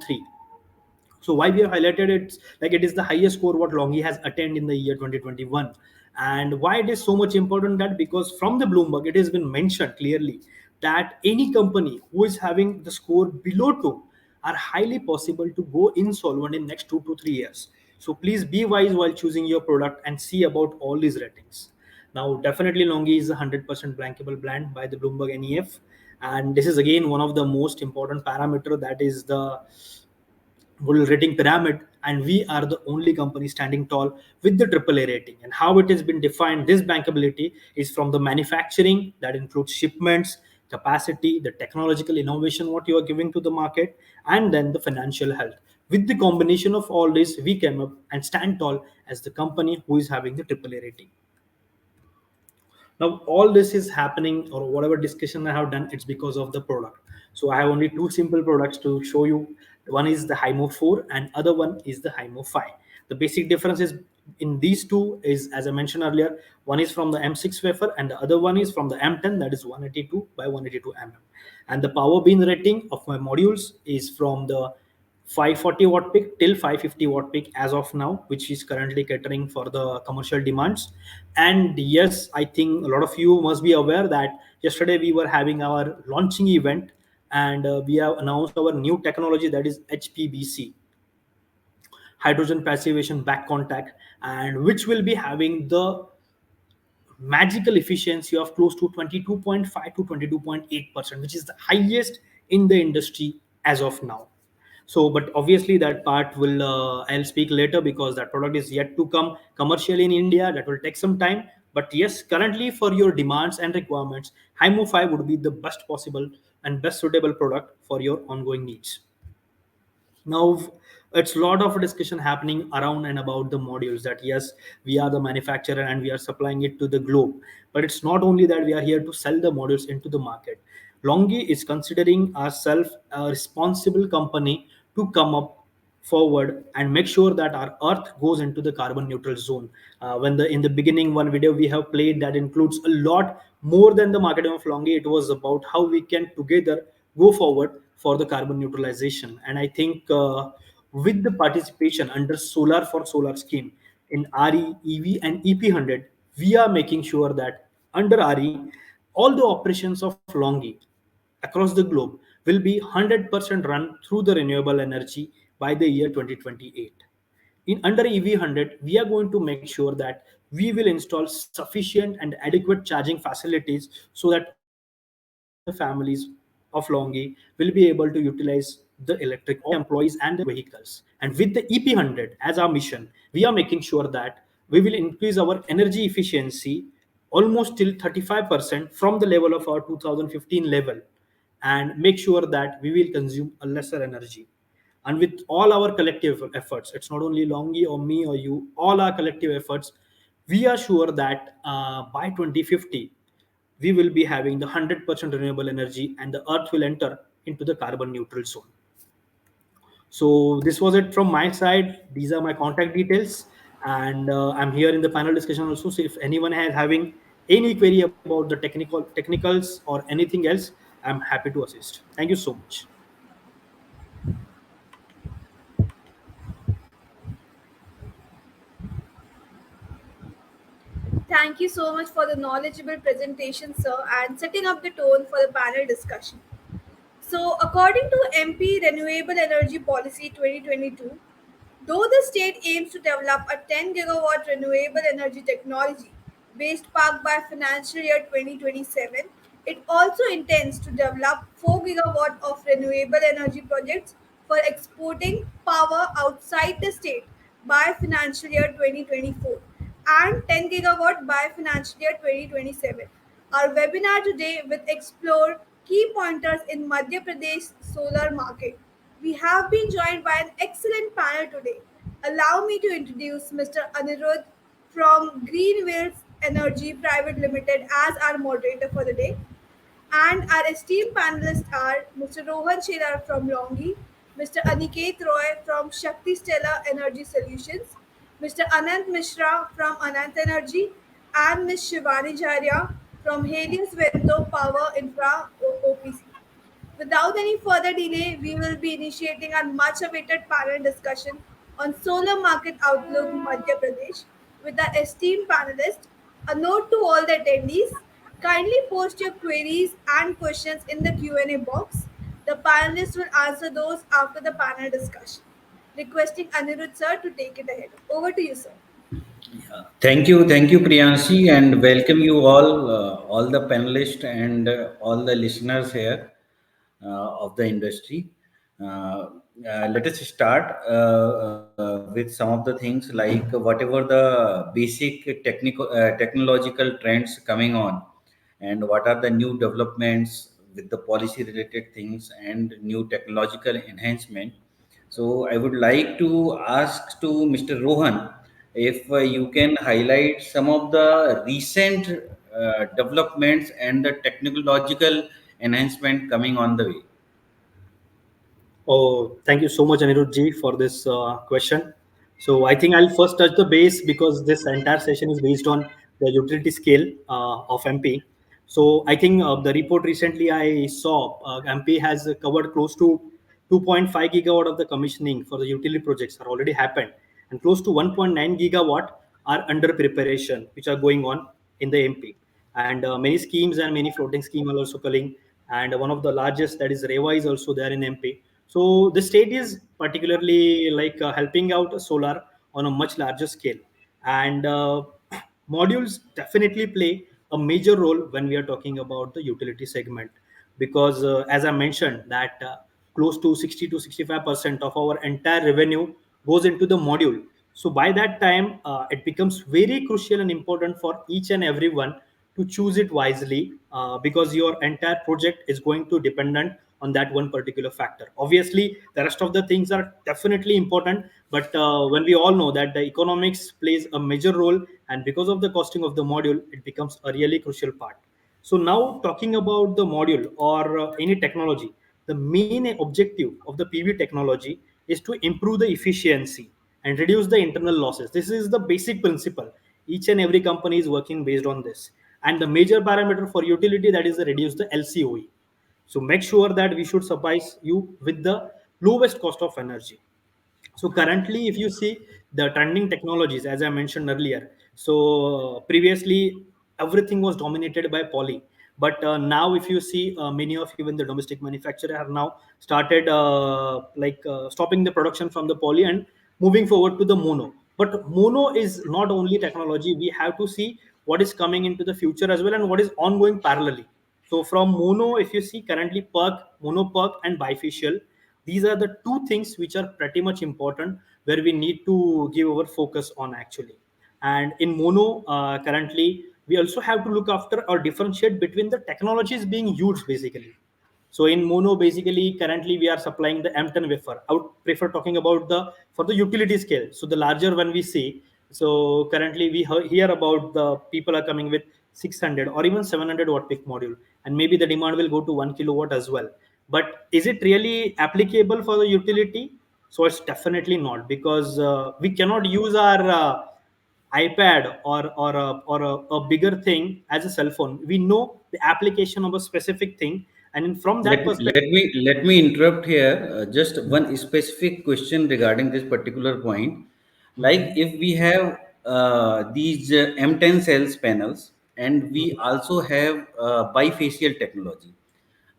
So why we have highlighted it, like it is the highest score what Longi has attained in the year 2021. And why it is so much important, that because from the Bloomberg it has been mentioned clearly that any company who is having the score below 2 are highly possible to go insolvent in next 2 to 3 years. So please be wise while choosing your product and see about all these ratings. Now, definitely Longi is a 100% blankable brand by the Bloomberg NEF, and this is again one of the most important parameter, that is the Bull rating pyramid, and we are the only company standing tall with the AAA rating. And how it has been defined, this bankability is from the manufacturing, that includes shipments, capacity, the technological innovation what you are giving to the market, and then the financial health. With the combination of all this, we came up and stand tall as the company who is having the AAA rating. Now all this is happening, or whatever discussion I have done, it's because of the product. So I have only two simple products to show you. One is the Hymo 4 and other one is the Hymo 5. The basic difference is in these two is, as I mentioned earlier, one is from the M6 wafer and the other one is from the M10, that is 182 by 182 mm. And the power bin rating of my modules is from the 540 watt peak till 550 watt peak as of now, which is currently catering for the commercial demands. And yes, I think a lot of you must be aware that yesterday we were having our launching event, and we have announced our new technology, that is HPBC, hydrogen passivation back contact, and which will be having the magical efficiency of close to 22.5 to 22.8%, which is the highest in the industry as of now. So but obviously that part will, I'll speak later, because that product is yet to come commercially in India. That will take some time. But yes, currently for your demands and requirements, Hymo 5 would be the best possible and best suitable product for your ongoing needs. Now it's a lot of discussion happening around and about the modules, that yes, we are the manufacturer and we are supplying it to the globe. But it's not only that we are here to sell the modules into the market. Longi is considering ourselves a responsible company to come up forward and make sure that our earth goes into the carbon neutral zone. When the in the beginning one video we have played, that includes a lot more than the marketing of Longi. It was about how we can together go forward for the carbon neutralization. And I think with the participation under Solar for Solar scheme in RE, EV, and EP100, we are making sure that under RE, all the operations of Longi across the globe will be 100% run through the renewable energy by the year 2028. In under EV100, we are going to make sure that we will install sufficient and adequate charging facilities, so that all the families of Longi will be able to utilize the electric, all employees and the vehicles. And with the EP100 as our mission, we are making sure that we will increase our energy efficiency almost till 35% from the level of our 2015 level, and make sure that we will consume a lesser energy. And with all our collective efforts, it's not only Longi or me or you, all our collective efforts, we are sure that by 2050 we will be having the 100% renewable energy, and the earth will enter into the carbon neutral zone. So this was it from my side. These are my contact details, and I'm here in the panel discussion also. So if anyone has having any query about the technicals or anything else, I'm happy to assist. Thank you so much. Thank you so much for the knowledgeable presentation, sir, and setting up the tone for the panel discussion. So, according to MP Renewable Energy Policy 2022, though the state aims to develop a 10 gigawatt renewable energy technology based park by financial year 2027, it also intends to develop 4 gigawatt of renewable energy projects for exporting power outside the state by financial year 2024 and 10 gigawatt by financial year 2027. Our webinar today will explore key pointers in Madhya Pradesh solar market. We have been joined by an excellent panel today. Allow me to introduce Mr. Anirudh from Greenwills Energy Private Limited as our moderator for the day. And our esteemed panelists are Mr. Rohan Shelar from Longi, Mr. Aniket Roy from Shakti Stella Energy Solutions, Mr. Anant Mishra from Anant Energy, and Ms. Shivani Jharia from Helios Vento Power Infra OPC. Without any further delay, we will be initiating our much awaited panel discussion on solar market outlook Madhya Pradesh with our esteemed panelists. A note to all the attendees, kindly post your queries and questions in the Q&A box. The panelists will answer those after the panel discussion. Requesting Anirudh sir to take it ahead. Over to you, sir. Thank you, Priyanshi, and welcome you all the panelists and all the listeners here of the industry. Let us start with some of the things like whatever the basic technological trends coming on, and what are the new developments with the policy related things and new technological enhancement. So I would like to ask to Mr. Rohan if you can highlight some of the recent developments and the technological enhancement coming on the way. Oh, thank you so much, Anirudh ji, for this question. So I think I'll first touch the base because this entire session is based on the utility scale of MP. So I think the report recently I saw, MP has covered close to 2.5 gigawatt of the commissioning for the utility projects are already happened, and close to 1.9 gigawatt are under preparation, which are going on in the MP. And many schemes and many floating schemes are also coming. And one of the largest, that is Reva, is also there in MP. So the state is particularly like helping out solar on a much larger scale, and modules definitely play a major role when we are talking about the utility segment, because as I mentioned that close to 60 to 65% of our entire revenue goes into the module. So by that time, it becomes very crucial and important for each and everyone to choose it wisely, because your entire project is going to dependent on that one particular factor. Obviously the rest of the things are definitely important, but when we all know that the economics plays a major role, and because of the costing of the module, it becomes a really crucial part. So now talking about the module or any technology, the main objective of the PV technology is to improve the efficiency and reduce the internal losses. This is the basic principle. Each and every company is working based on this. And the major parameter for utility, that is the reduce the LCOE. So make sure that we should suffice you with the lowest cost of energy. So currently, if you see the trending technologies, as I mentioned earlier, so previously everything was dominated by poly, but now if you see, many of even the domestic manufacturer have now started stopping the production from the poly and moving forward to the mono. But mono is not only technology; we have to see what is coming into the future as well and what is ongoing parallelly. So from mono, if you see currently PERC, mono PERC, and bifacial, these are the two things which are pretty much important where we need to give our focus on actually. And in mono, currently we also have to look after or differentiate between the technologies being used basically. So in mono, basically, currently we are supplying the M10 wafer. I would prefer talking about the for the utility scale. So the larger one we see. So currently we hear about the people are coming with 600 or even 700 watt peak module, and maybe the demand will go to 1 kilowatt as well. But is it really applicable for the utility? So it's definitely not, because we cannot use our iPad or a bigger thing as a cell phone. We know the application of a specific thing, and from that Let, perspective, let me interrupt here. Just one specific question regarding this particular point. Like if we have these M10 cells panels, and we also have bifacial technology.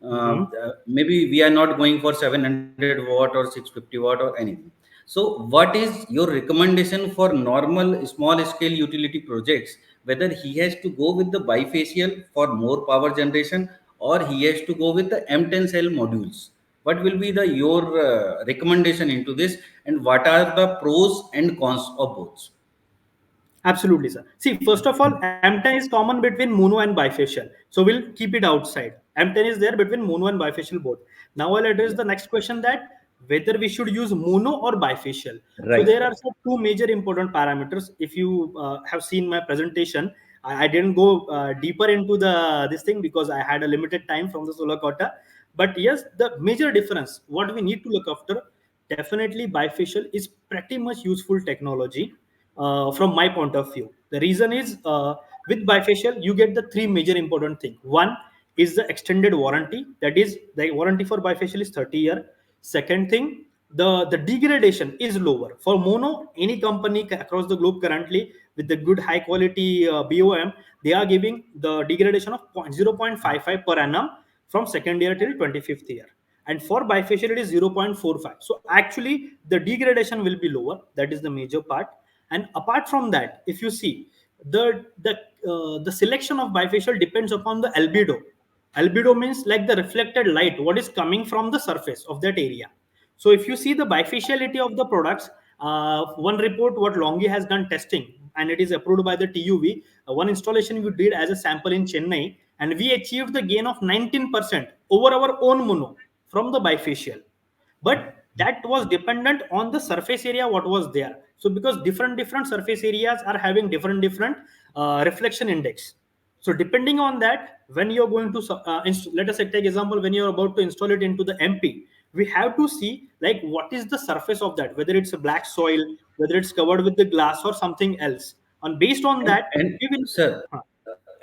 Mhm. maybe we are not going for 700 watt or 650 watt or anything. So what is your recommendation for normal small scale utility projects, whether he has to go with the bifacial for more power generation or he has to go with the M10 cell modules? What will be the your recommendation into this, and what are the pros and cons of both? Absolutely, sir. See, first of all, M10 is common between mono and bifacial. So we'll keep it outside. M10 is there between mono and bifacial both. Now I'll address Yeah. the next question, that whether we should use mono or bifacial. So Right. there are some two major important parameters. If you have seen my presentation, I didn't go deeper into the this thing because I had a limited time from the solar quota. But yes, the major difference, what we need to look after, definitely bifacial is pretty much useful technology from my point of view. The reason is, with bifacial, you get the three major important things. One is the extended warranty. That is, the warranty for bifacial is 30-year. Second thing, the degradation is lower. For mono, any company across the globe currently with the good high quality BOM, they are giving the degradation of 0.55 per annum from second year till 25th year, and for bifacial it is 0.45. So actually the degradation will be lower. That is the major part. And apart from that, if you see, the selection of bifacial depends upon the albedo. Albedo means like the reflected light what is coming from the surface of that area. So if you see the bifaciality of the products, one report what Longi has done testing, and it is approved by the TUV. One installation we did as a sample in Chennai, and we achieved the gain of 19% over our own mono from the bifacial. But that was dependent on the surface area what was there. So because different surface areas are having different reflection index. So depending on that, when you're going to let us say, take example, when you're about to install it into the MP, we have to see like what is the surface of that, whether it's a black soil, whether it's covered with the glass or something else. And based on that, And we will. sir, Huh.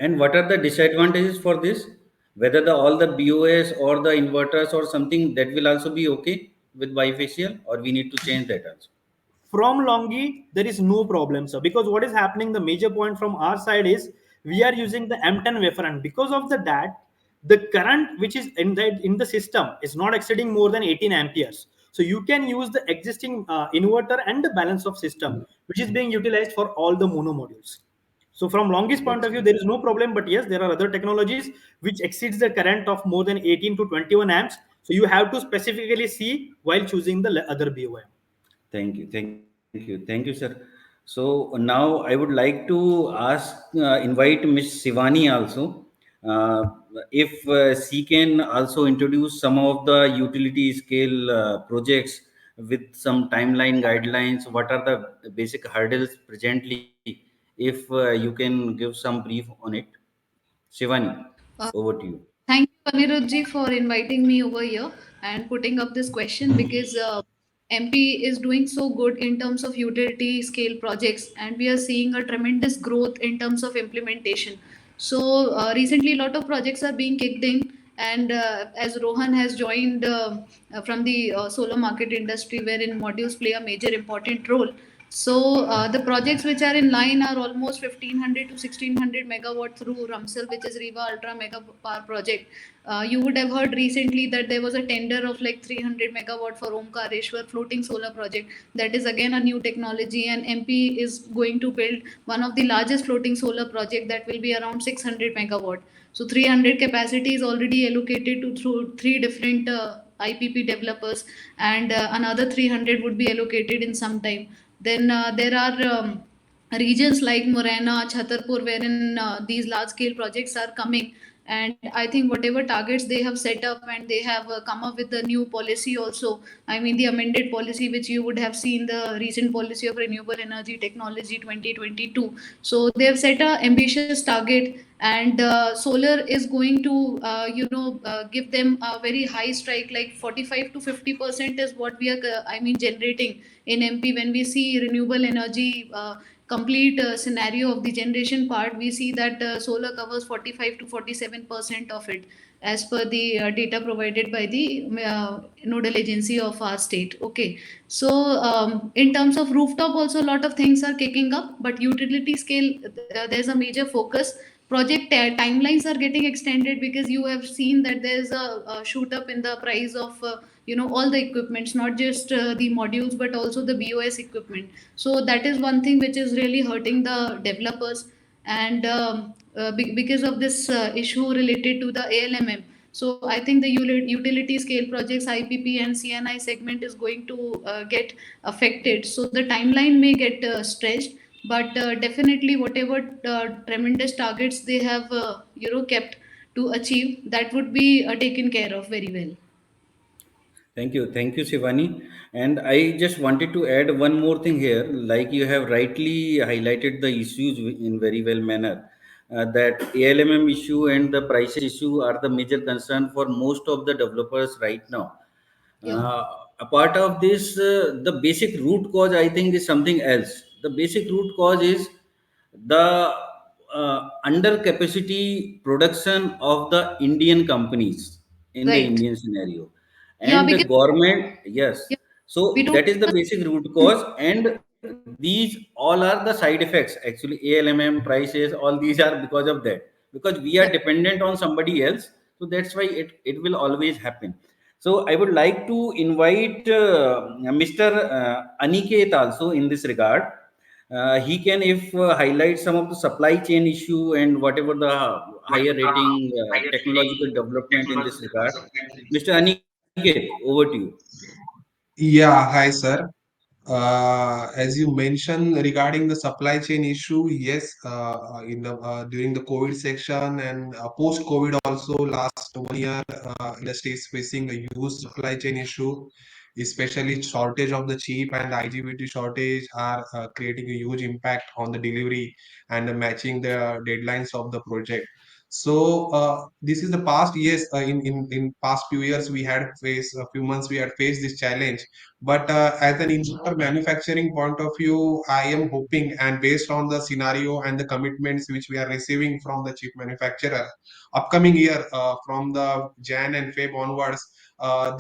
and what are the disadvantages for this? Whether the all the BOS or the inverters or something that will also be okay with bifacial, or we need to change that also? From Longi, there is no problem, sir. Because what is happening, the major point from our side is we are using the M10 wafer, and because of that, the current which is in the system is not exceeding more than 18 amperes. So you can use the existing inverter and the balance of system, which is being utilized for all the mono modules. So from Longi's point That's of view, good. there is no problem. But yes, there are other technologies which exceeds the current of more than 18 to 21 amps. So you have to specifically see while choosing the other BOM. Thank you. Thank you. Thank you, sir. So now I would like to invite Miss Shivani also. Uh, if she can also introduce some of the utility scale projects with some timeline guidelines, what are the basic hurdles presently? If you can give some brief on it. Shivani, Uh, over to you. Thank you, Anirudh for inviting me over here and putting up this question because MP is doing so good in terms of utility scale projects, and we are seeing a tremendous growth in terms of implementation. So recently, a lot of projects are being kicked in, and as Rohan has joined from the solar market industry, wherein modules play a major important role. So the projects which are in line are almost 1500 to 1600 megawatt through Ramsal, which is Riva Ultra Mega Power Project. You would have heard recently that there was a tender of like 300 megawatt for Omkareshwar floating solar project. That is again a new technology, and MP is going to build one of the largest floating solar project that will be around 600 megawatt. So 300 capacity is already allocated to through three different IPP developers, and another 300 would be allocated in some time. Then there are regions like Morena, Chhatarpur, wherein these large scale projects are coming. And I think whatever targets they have set up, and they have come up with the new policy also. I mean, the amended policy, which you would have seen, the recent policy of renewable energy technology 2022. So they have set a ambitious target, and solar is going to give them a very high strike, like 45 to 50% is what we are generating in MP. When we see renewable energy complete scenario of the generation part, we see that solar covers 45 to 47% of it, as per the data provided by the nodal agency of our state. Okay, so in terms of rooftop also, a lot of things are kicking up, but utility scale, there's a major focus. project timelines are getting extended, because you have seen that there's a shoot up in the price of all the equipments, not just the modules but also the BOS equipment. So that is one thing which is really hurting the developers. And because of this issue related to the ALMM, so I think the utility scale projects, IPP and CNI segment is going to get affected. So the timeline may get stretched, but definitely whatever tremendous targets they have kept to achieve, that would be taken care of very well. Thank you, Shivani. And I just wanted to add one more thing here. Like you have rightly highlighted the issues in very well manner. That ALMM issue and the prices issue are the major concern for most of the developers right now. Yeah. Apart of this, the basic root cause I think is something else. The basic root cause is the under capacity production of the Indian companies in the Right. Indian scenario, Yeah, and the because government, yes. yeah, we So don't that is the basic root cause, and these all are the side effects. Actually, ALMM prices, all these are because of that. Because we are right. dependent on somebody else, so that's why it will always happen. So I would like to invite Mr. Aniket also in this regard. He can if highlight some of the supply chain issue and whatever the higher rating technological development in this regard. Mr. Aniket, over to you. Yeah, hi, sir. As you mentioned regarding the supply chain issue, yes, in the during the COVID section and post-COVID also last 1 year, industry is facing a huge supply chain issue, especially shortage of the chip and IGBT shortage are creating a huge impact on the delivery and matching the deadlines of the project. So this is the past years. In past few years, we had faced a few months we had faced this challenge, but as an engineer manufacturing point of view, I am hoping, and based on the scenario and the commitments which we are receiving from the chip manufacturer, upcoming year from the Jan and Feb onwards,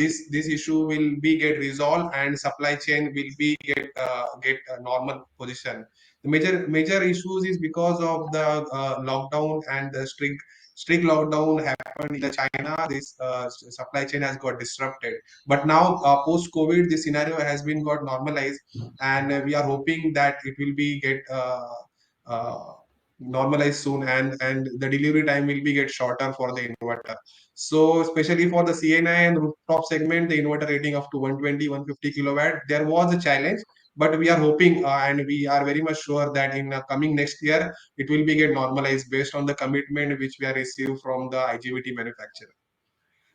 this issue will be get resolved and supply chain will be get a normal position. The major issues is because of the lockdown and the strict lockdown happened in the China. This supply chain has got disrupted, but now post COVID the scenario has been got normalized, and we are hoping that it will be get uh, normalized soon, and the delivery time will be get shorter for the inverter. So especially for the CNI and rooftop segment, the inverter rating up to 120 150 kilowatt, there was a challenge, but we are hoping and we are very much sure that in coming next year it will be get normalized based on the commitment which we are received from the IGBT manufacturer.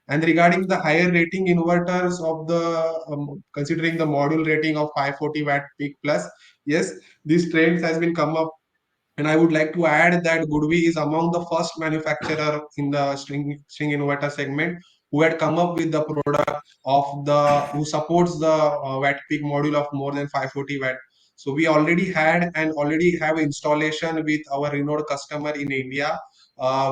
And regarding the higher rating inverters of the considering the module rating of 540 watt peak plus, yes, these trends has been come up. And I would like to add that Goodwi is among the first manufacturer in the string inverter segment who had come up with the product of the who supports the watt peak module of more than 540 watt. So we already had and already have installation with our renowned customer in India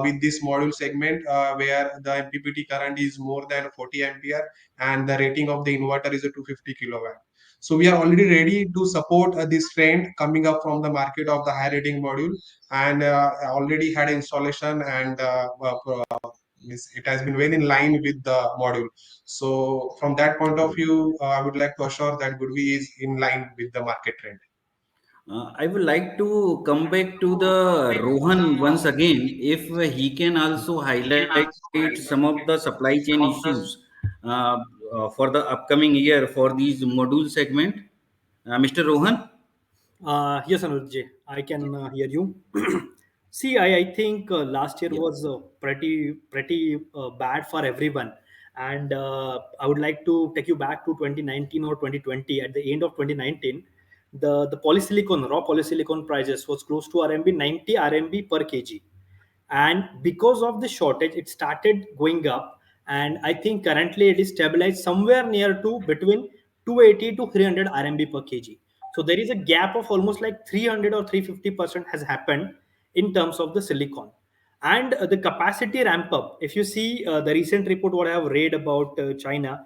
with this module segment where the MPPT current is more than 40 ampere and the rating of the inverter is a 250 kilowatt. So we are already ready to support this trend coming up from the market of the high rating module, and already had installation and it has been well in line with the module. So from that point of view, I would like to assure that Goodwi is in line with the market trend. I would like to come back to the Rohan once again, if he can also highlight some of the supply chain issues uh, for the upcoming year for these module segment. Mr. Rohan? Yes, Anuj, I can hear you. See, I think last year Yeah. was pretty bad for everyone, and I would like to take you back to 2019 or 2020. At the end of 2019, the polysilicon raw polysilicon prices was close to RMB 90 RMB per kg, and because of the shortage, it started going up, and I think currently it is stabilized somewhere near to between 280 to 300 RMB per kg. So there is a gap of almost like 300 or 350% has happened in terms of the silicon. And the capacity ramp up, if you see the recent report what I have read about China,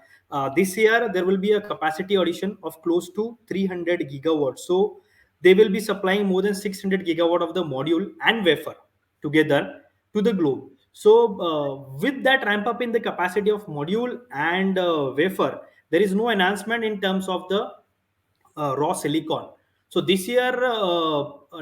this year there will be a capacity addition of close to 300 gigawatts. So they will be supplying more than 600 gigawatt of the module and wafer. together to the globe. So with that ramp up in the capacity of module and wafer, there is no enhancement in terms of the raw silicon. So this year,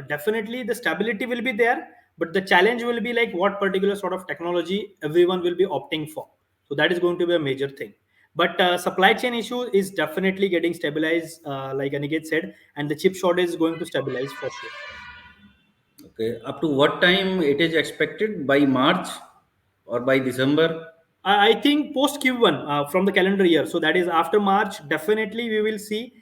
definitely the stability will be there, but the challenge will be like what particular sort of technology everyone will be opting for. So that is going to be a major thing. But supply chain issue is definitely getting stabilized, like Aniket said, and the chip shortage is going to stabilize for sure. Okay, up to what time it is expected, by March or by December? I think post Q1 from the calendar year. So that is after March, definitely we will see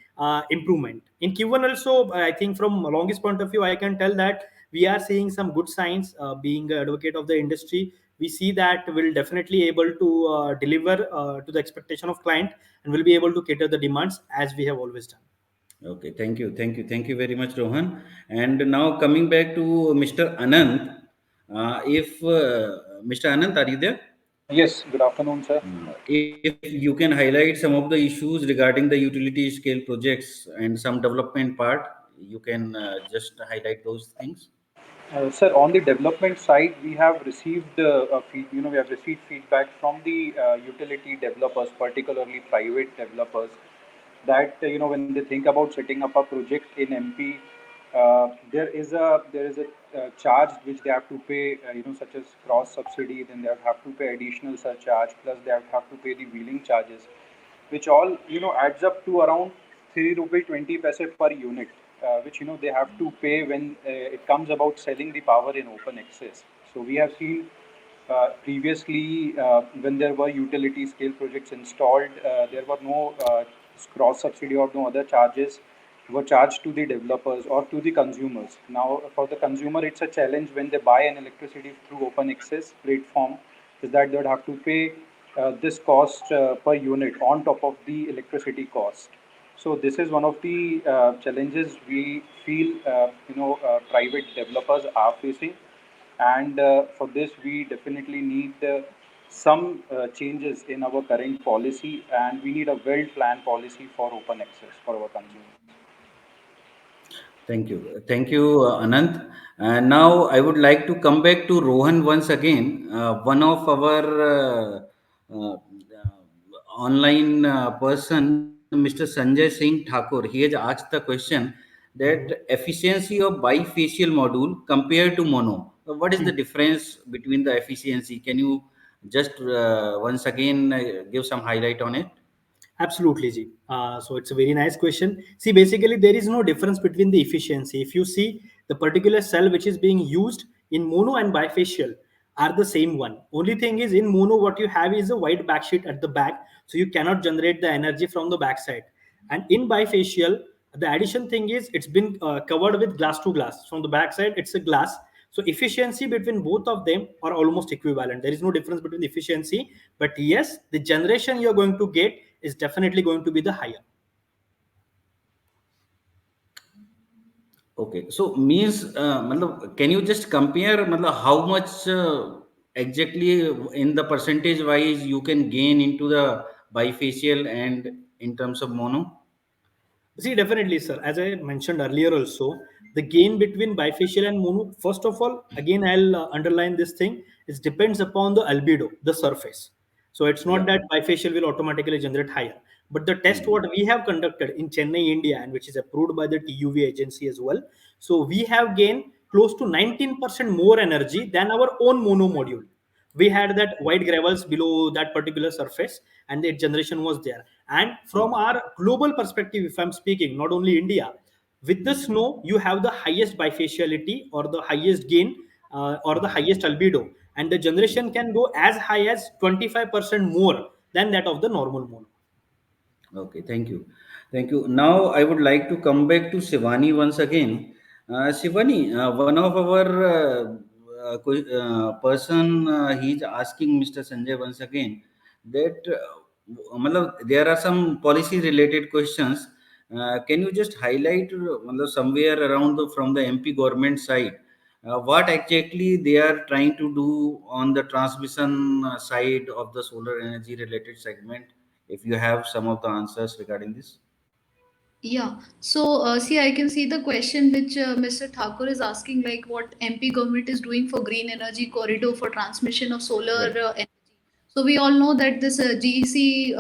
improvement. In Q1 also, I think from a longest point of view, I can tell that we are seeing some good signs. Being an advocate of the industry, we see that we'll definitely able to deliver to the expectation of client, and will be able to cater the demands as we have always done. Okay, thank you very much, Rohan. And now coming back to Mr. Anant, if Mr. Anant, are you there? Yes, good afternoon, sir. If you can highlight some of the issues regarding the utility scale projects and some development part, you can just highlight those things. Sir, on the development side, we have received we have received feedback from the utility developers, particularly private developers, that when they think about setting up a project in MP, there is a charge which they have to pay, such as cross subsidy. Then they have to pay additional surcharge, plus they have to pay the wheeling charges, which all adds up to around 3 rupee 20 paise per unit, which they have to pay when it comes about selling the power in open access. So we have seen previously, when there were utility scale projects installed, there were no cross subsidy or no other charges were charged to the developers or to the consumers. Now, for the consumer, it's a challenge when they buy an electricity through open access platform, is that they would have to pay this cost per unit on top of the electricity cost. So this is one of the challenges we feel private developers are facing, and for this we definitely need some changes in our current policy, and we need a well-planned policy for open access for our consumers. Thank you, Anant. And now I would like to come back to Rohan once again. One of our online person, Mr. Sanjay Singh Thakur, he has asked the question that efficiency of bifacial module compared to mono. What is the difference between the efficiency? Can you just once again give some highlight on it? Absolutely, Ji. So it's a very nice question. See, basically, there is no difference between the efficiency. If you see the particular cell which is being used in mono and bifacial are the same one. Only thing is in mono, what you have is a white backsheet at the back, so you cannot generate the energy from the backside. And in bifacial, the addition thing is it's been covered with glass to glass. From the backside, it's a glass. So efficiency between both of them are almost equivalent. There is no difference between the efficiency, but yes, the generation you're going to get is definitely going to be the higher. Okay, so means can you just compare how much exactly in the percentage wise you can gain into the bifacial and in terms of mono? See, definitely, sir. As I mentioned earlier, also the gain between bifacial and mono. First of all, again, I'll underline this thing. It depends upon the albedo, the surface. So it's not Yeah. that bifacial will automatically generate higher. But the test what we have conducted in Chennai, India, and which is approved by the TUV agency as well. So we have gained close to 19% more energy than our own mono module. We had that white gravels below that particular surface, and the generation was there. And from our global perspective, if I'm speaking, not only India, with the snow you have the highest bifaciality or the highest gain, or the highest albedo, and the generation can go as high as 25% more than that of the normal moon. Okay, thank you. Thank you. Now I would like to come back to Shivani once again. Shivani, one of our person, he's asking Mr. Sanjay once again that there are some policy related questions. Can you just highlight somewhere around from the MP government side what exactly they are trying to do on the transmission side of the solar energy related segment, if you have some of the answers regarding this? Yeah. So, see, I can see the question which Mr. Thakur is asking, like what MP government is doing for green energy corridor for transmission of solar Right. energy. So we all know that this GEC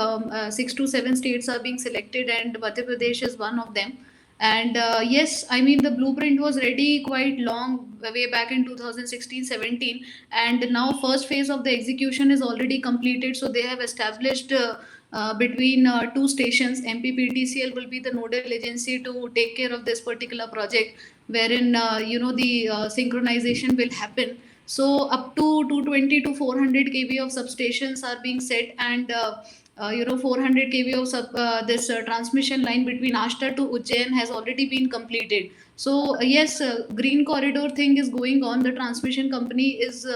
6 to 7 states are being selected, and Madhya Pradesh is one of them. And yes, I mean the blueprint was ready quite long way back in 2016-17, and now first phase of the execution is already completed. So they have established. Between two stations, MPPTCL will be the nodal agency to take care of this particular project, wherein the synchronization will happen. So up to 220 to 400 kV of substations are being set, and 400 kV of this transmission line between Ashta to Ujjain has already been completed. So yes, green corridor thing is going on. The transmission company is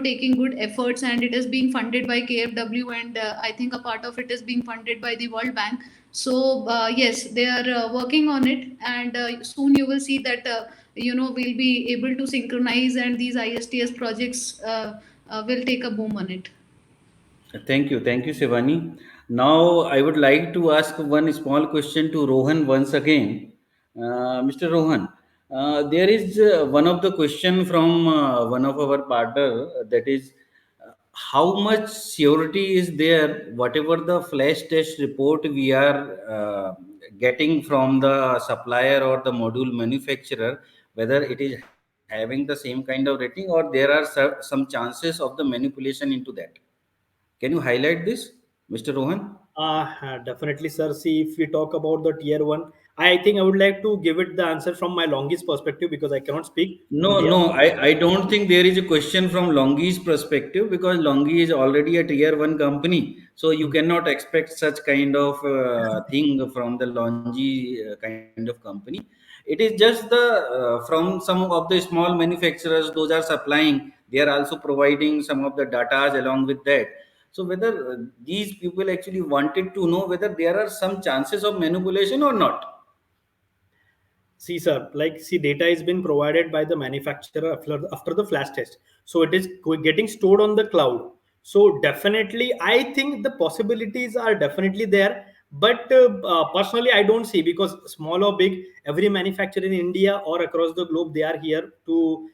taking good efforts, and it is being funded by KfW, and I think a part of it is being funded by the World Bank. So yes, they are working on it, and soon you will see that we'll be able to synchronize, and these ISTS projects will take a boom on it. Thank you, Shivani. Now, I would like to ask one small question to Rohan once again. Mr. Rohan, there is one of the question from one of our partner, that is, how much surety is there, whatever the flash test report we are getting from the supplier or the module manufacturer, whether it is having the same kind of rating, or there are some chances of the manipulation into that? Can you highlight this, Mr. Rohan? Definitely, sir. See, if we talk about the tier one, I think I would like to give it the answer from my longest perspective because I cannot speak on No, behalf no, of. I don't think there is a question from Longi's perspective, because Longi is already a tier one company. So you cannot expect such kind of thing from the Longi kind of company. It is just the from some of the small manufacturers, those are supplying, they are also providing some of the data along with that. So whether these people actually wanted to know whether there are some chances of manipulation or not. See, sir, like, see, data is been provided by the manufacturer after the flash test. So it is getting stored on the cloud. So definitely, I think the possibilities are definitely there. But personally, I don't see, because small or big, every manufacturer in India or across the globe, they are here to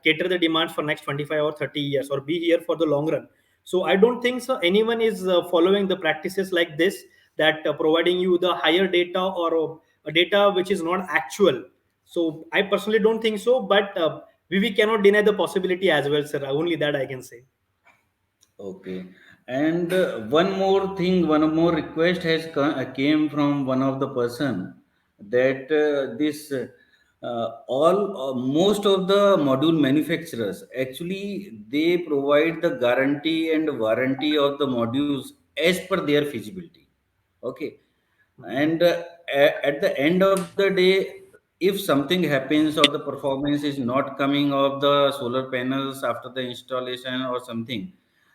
cater the demands for next 25 or 30 years or be here for the long run. So I don't think so anyone is following the practices like this, that providing you the higher data or a data which is not actual. So I personally don't think so, but we cannot deny the possibility as well, sir. Only that I can say. Okay. And one more thing, one more request has came from one of the person, that this all most of the module manufacturers actually they provide the guarantee and warranty of the modules as per their feasibility. Okay. And at the end of the day, if something happens or the performance is not coming of the solar panels after the installation or something,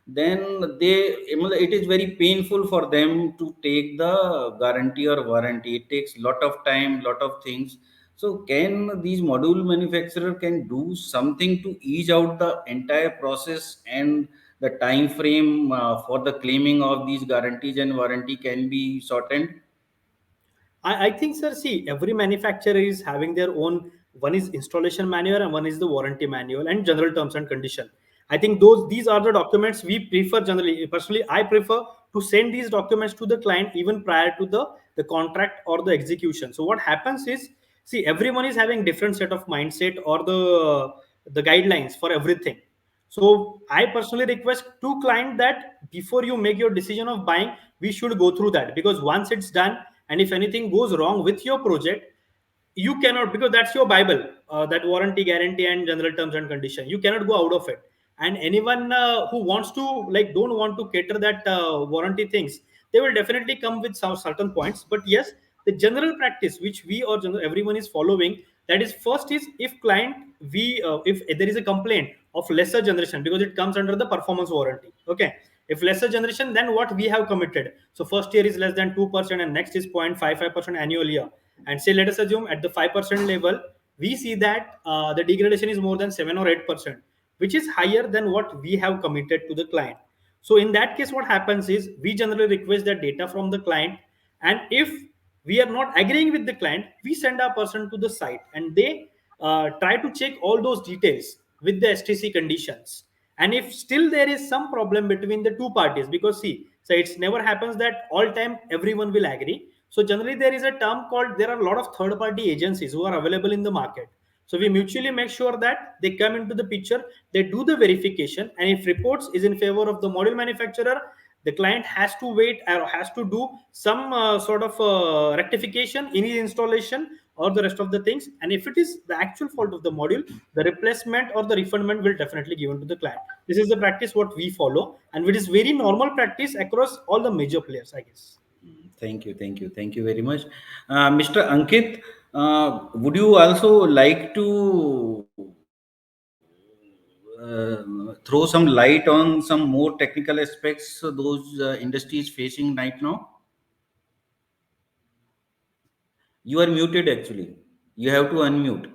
then they, it is very painful for them to take the guarantee or warranty. It takes lot of time, lot of things. So can these module manufacturer can do something to ease out the entire process, and the time frame for the claiming of these guarantees and warranty can be shortened? I think, sir, see, every manufacturer is having their own. One is installation manual and one is the warranty manual and general terms and condition. I think these are the documents we prefer generally. Personally, I prefer to send these documents to the client even prior to the contract or the execution. So what happens is, see, everyone is having different set of mindset or the guidelines for everything. So I personally request to client that before you make your decision of buying, we should go through that, because once it's done, and if anything goes wrong with your project, you cannot, because that's your bible, that warranty, guarantee and general terms and condition, you cannot go out of it. And anyone who wants to, like, don't want to cater that warranty things, they will definitely come with some certain points. But yes, the general practice which we or everyone is following, that is, first is, if client, we if there is a complaint of lesser generation, because it comes under the performance warranty. Okay, if lesser generation, then what we have committed, so first year is less than 2% and next is 0.55% annual year, and say, let us assume at the 5% level, we see that the degradation is more than 7 or 8%, which is higher than what we have committed to the client. So in that case, what happens is, we generally request that data from the client, and if we are not agreeing with the client, we send our person to the site and they try to check all those details with the STC conditions. And if still there is some problem between the two parties, because see, so it's never happens that all time everyone will agree. So generally there is a term called, there are a lot of third party agencies who are available in the market. So we mutually make sure that they come into the picture, they do the verification, and if reports is in favor of the module manufacturer, the client has to wait or has to do some sort of rectification in his installation or the rest of the things. And if it is the actual fault of the module, the replacement or the refundment will definitely given to the client. This is the practice what we follow, and it is very normal practice across all the major players, I guess. Thank you very much. Mr. Ankit, would you also like to throw some light on some more technical aspects those industries facing right now? You are muted actually. You have to unmute.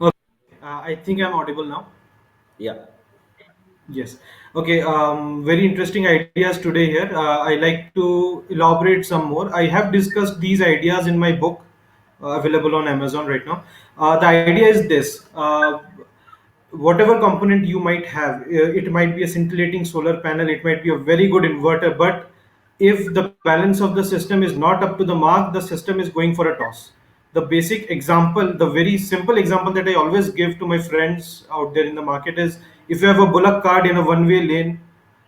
Okay, I think I'm audible now. Yeah. Yes. Okay. Very interesting ideas today here. I like to elaborate some more. I have discussed these ideas in my book, available on Amazon right now. The idea is this: whatever component you might have, it might be a scintillating solar panel, it might be a very good inverter, but if the balance of the system is not up to the mark, the system is going for a toss. The basic example, the very simple example that I always give to my friends out there in the market is, if you have a Bullock cart in a one-way lane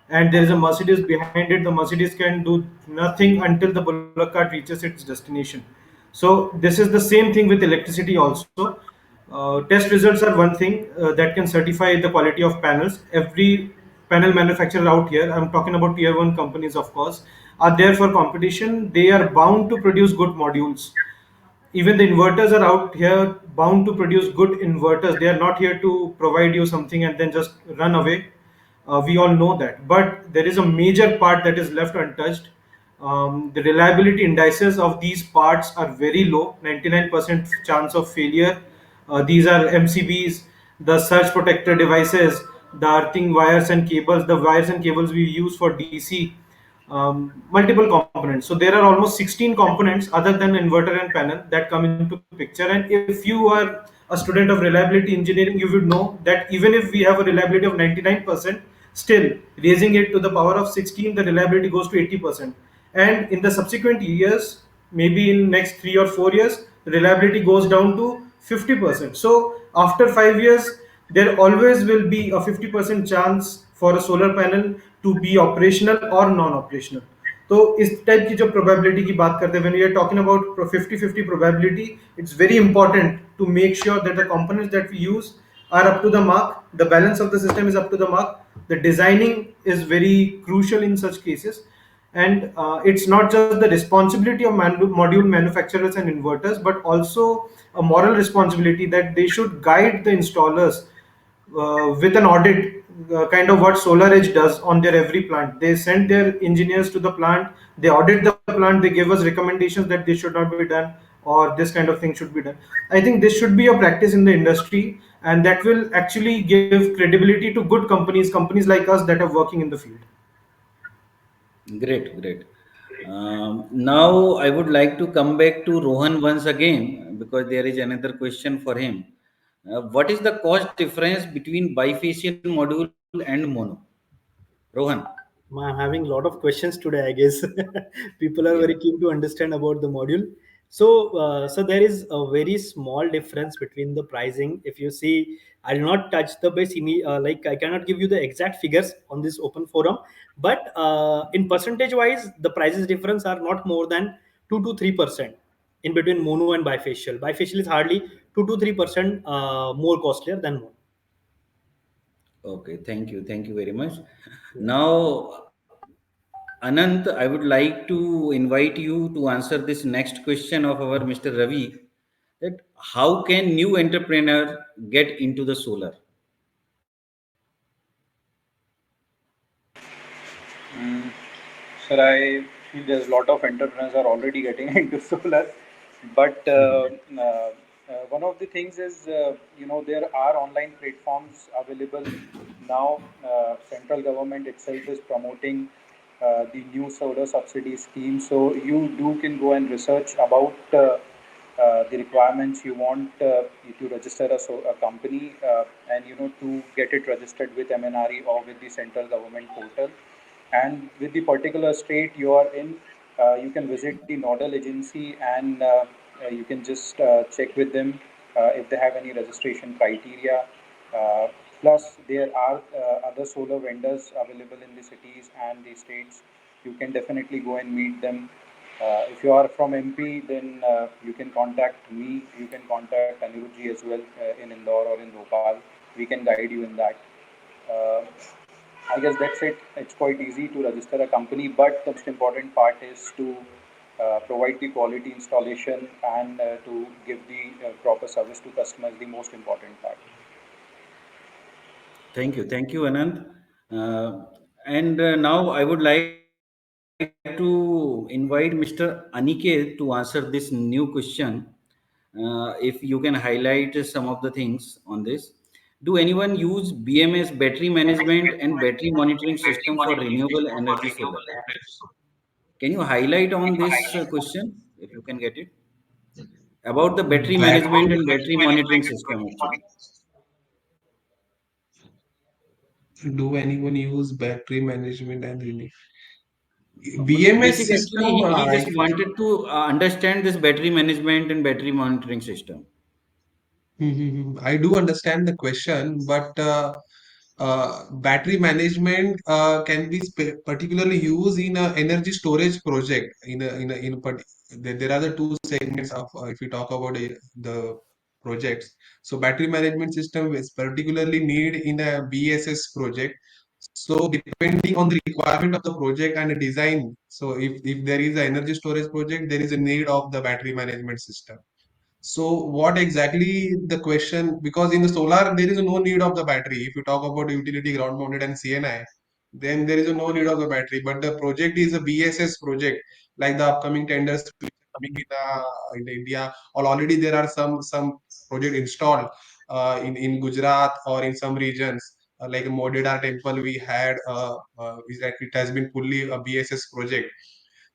and there is a Mercedes behind it, the Mercedes can do nothing until the Bullock cart reaches its destination. So this is the same thing with electricity also. Test results are one thing that can certify the quality of panels. Every panel manufacturer out here, I'm talking about tier one companies, of course, are there for competition. They are bound to produce good modules. Even the inverters are out here bound to produce good inverters. They are not here to provide you something and then just run away. We all know that, but there is a major part that is left untouched. The reliability indices of these parts are very low, 99% chance of failure. These are MCBs, the surge protector devices, the earthing wires and cables, the wires and cables we use for DC, multiple components. So there are almost 16 components other than inverter and panel that come into picture. And if you are a student of reliability engineering, you would know that even if we have a reliability of 99%, still raising it to the power of 16, the reliability goes to 80%. And in the subsequent years, maybe in next 3 or 4 years, the reliability goes down to 50%. So after 5 years, there always will be a 50% chance for a solar panel to be operational or non-operational. तो इस type की जो probability की बात करते हैं, when we are talking about 50-50 probability, it's very important to make sure that the components that we use are up to the mark, the balance of the system is up to the mark, the designing is very crucial in such cases. And it's not just the responsibility of module manufacturers and inverters, but also a moral responsibility that they should guide the installers with an audit, kind of what SolarEdge does on their every plant. They send their engineers to the plant, they audit the plant, they give us recommendations that this should not be done or this kind of thing should be done. I think this should be a practice in the industry, and that will actually give credibility to good companies, companies like us that are working in the field. Great, great. Now I would like to come back to Rohan once again because there is another question for him. What is the cost difference between bifacial module and mono? Rohan. I'm having a lot of questions today, I guess. People are Yeah. very keen to understand about the module. So there is a very small difference between the pricing. If you see, I'll not touch the base. Like I cannot give you the exact figures on this open forum, but in percentage wise, the prices difference are not more than 2 to 3% in between mono and bifacial. Bifacial is hardly 2 to 3% more costlier than mono. Okay, thank you very much. Now, Anant, I would like to invite you to answer this next question of our Mr. Ravi. That how can new entrepreneur get into the solar? Mm, Sir, I feel there's a lot of entrepreneurs are already getting into solar, but one of the things is, there are online platforms available now. Central government itself is promoting the new solar subsidy scheme. So you do can go and research about the requirements you want to register a company, and to get it registered with MNRE or with the central government portal, and with the particular state you are in, you can visit the nodal agency, and you can just check with them if they have any registration criteria. uh, Plus there are other solar vendors available in the cities and the states. You can definitely go and meet them. If you are from MP, then you can contact me. You can contact Anirudhji as well in Indore or in Bhopal. We can guide you in that. Uh, I guess that's it. It's quite easy to register a company, but the most important part is to provide the quality installation and to give the proper service to customers. The most important part. Thank you, Anand. And now I would like to invite Mr. Aniket to answer this new question. If you can highlight some of the things on this. Do anyone use BMS battery management and battery monitoring system for renewable energy solar? Can you highlight on this question if you can get it? About the battery Bat- management and battery monitoring system actually. do anyone use battery management and BMS Basic actually, system? he just wanted to understand this battery management and battery monitoring system. I do understand the question, but battery management can be particularly used in a energy storage project. There are the two segments of if we talk about the projects. So battery management system is particularly need in a BSS project. So depending on the requirement of the project and the design, so if there is an energy storage project, there is a need of the battery management system. So what exactly the question? Because in the solar there is no need of the battery. If you talk about utility ground mounted and CNI, then there is no need of the battery. But the project is a BSS project, like the upcoming tenders which are coming in India. Or already there are some project installed in Gujarat or in some regions. Like Modera temple, we had it has been fully a BSS project.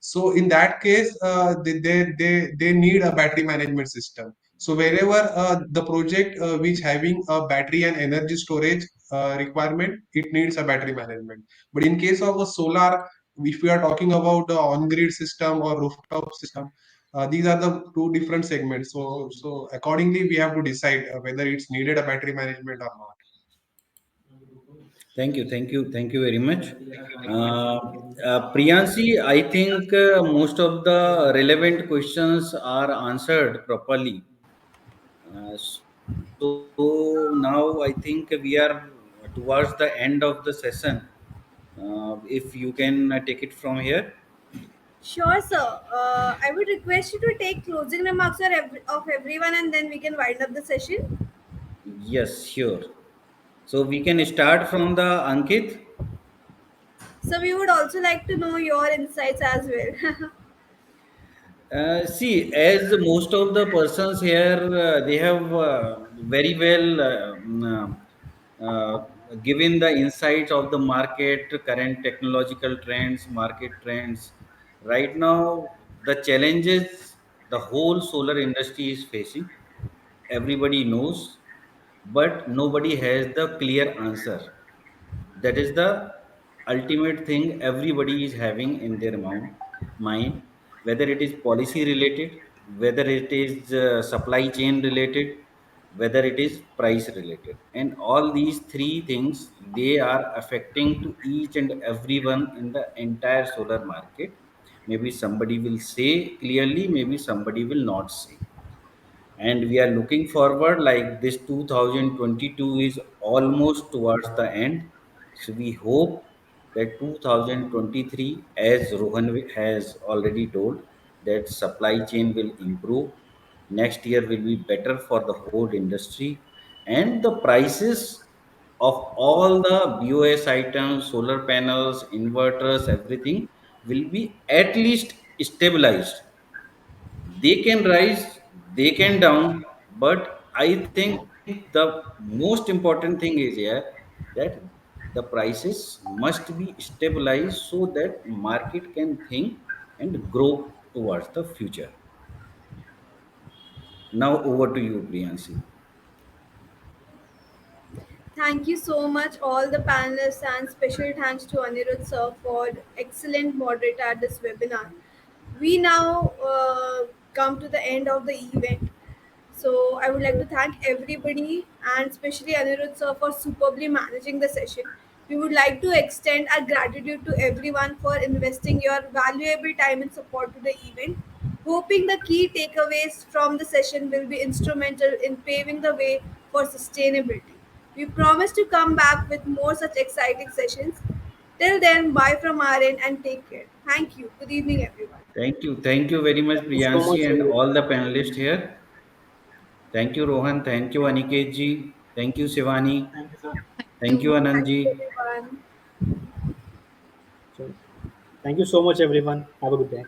So in that case, they need a battery management system. So wherever the project which having a battery and energy storage requirement, it needs a battery management. But in case of a solar, if we are talking about the on-grid system or rooftop system, these are the two different segments. So accordingly, we have to decide whether it's needed a battery management or not. Thank you very much. Priyansi, I think most of the relevant questions are answered properly. So now I think we are towards the end of the session. If you can take it from here. Sure, sir. I would request you to take closing remarks of everyone, and then we can wind up the session. Yes, sure. So we can start from the Ankit. So we would also like to know your insights as well. See, as most of the persons here, they have very well given the insights of the market, current technological trends, market trends. Right now, the challenges the whole solar industry is facing, everybody knows, but nobody has the clear answer. That is the ultimate thing everybody is having in their mind, whether it is policy related, whether it is supply chain related, whether it is price related, and all these three things, they are affecting to each and everyone in the entire solar market. Maybe somebody will say clearly, maybe somebody will not say. And we are looking forward, like this 2022 is almost towards the end, so we hope that 2023, as Rohan has already told, that supply chain will improve, next year will be better for the whole industry, and the prices of all the BOS items, solar panels, inverters, everything will be at least stabilized. They can rise, they can down, but I think the most important thing is here that the prices must be stabilized so that market can think and grow towards the future. Now over to you, Priyanshi. Thank you so much, all the panelists, and special thanks to Anirudh sir for excellent moderator at this webinar. We now come to the end of the event. So I would like to thank everybody and especially Anirudh sir for superbly managing the session. We would like to extend our gratitude to everyone for investing your valuable time and support to the event. Hoping the key takeaways from the session will be instrumental in paving the way for sustainability. We promise to come back with more such exciting sessions. Till then, bye from our end and take care. Thank you. Good evening, everyone. Thank you very much, Thank you so Priyanshi, much, and everyone. all the panelists here. Thank you, Rohan. Thank you, Aniket ji. Thank you, Shivani. Thank you, sir. Thank Thank you, you. Thank Anand ji. you, everyone. So, thank you so much, everyone. Have a good day.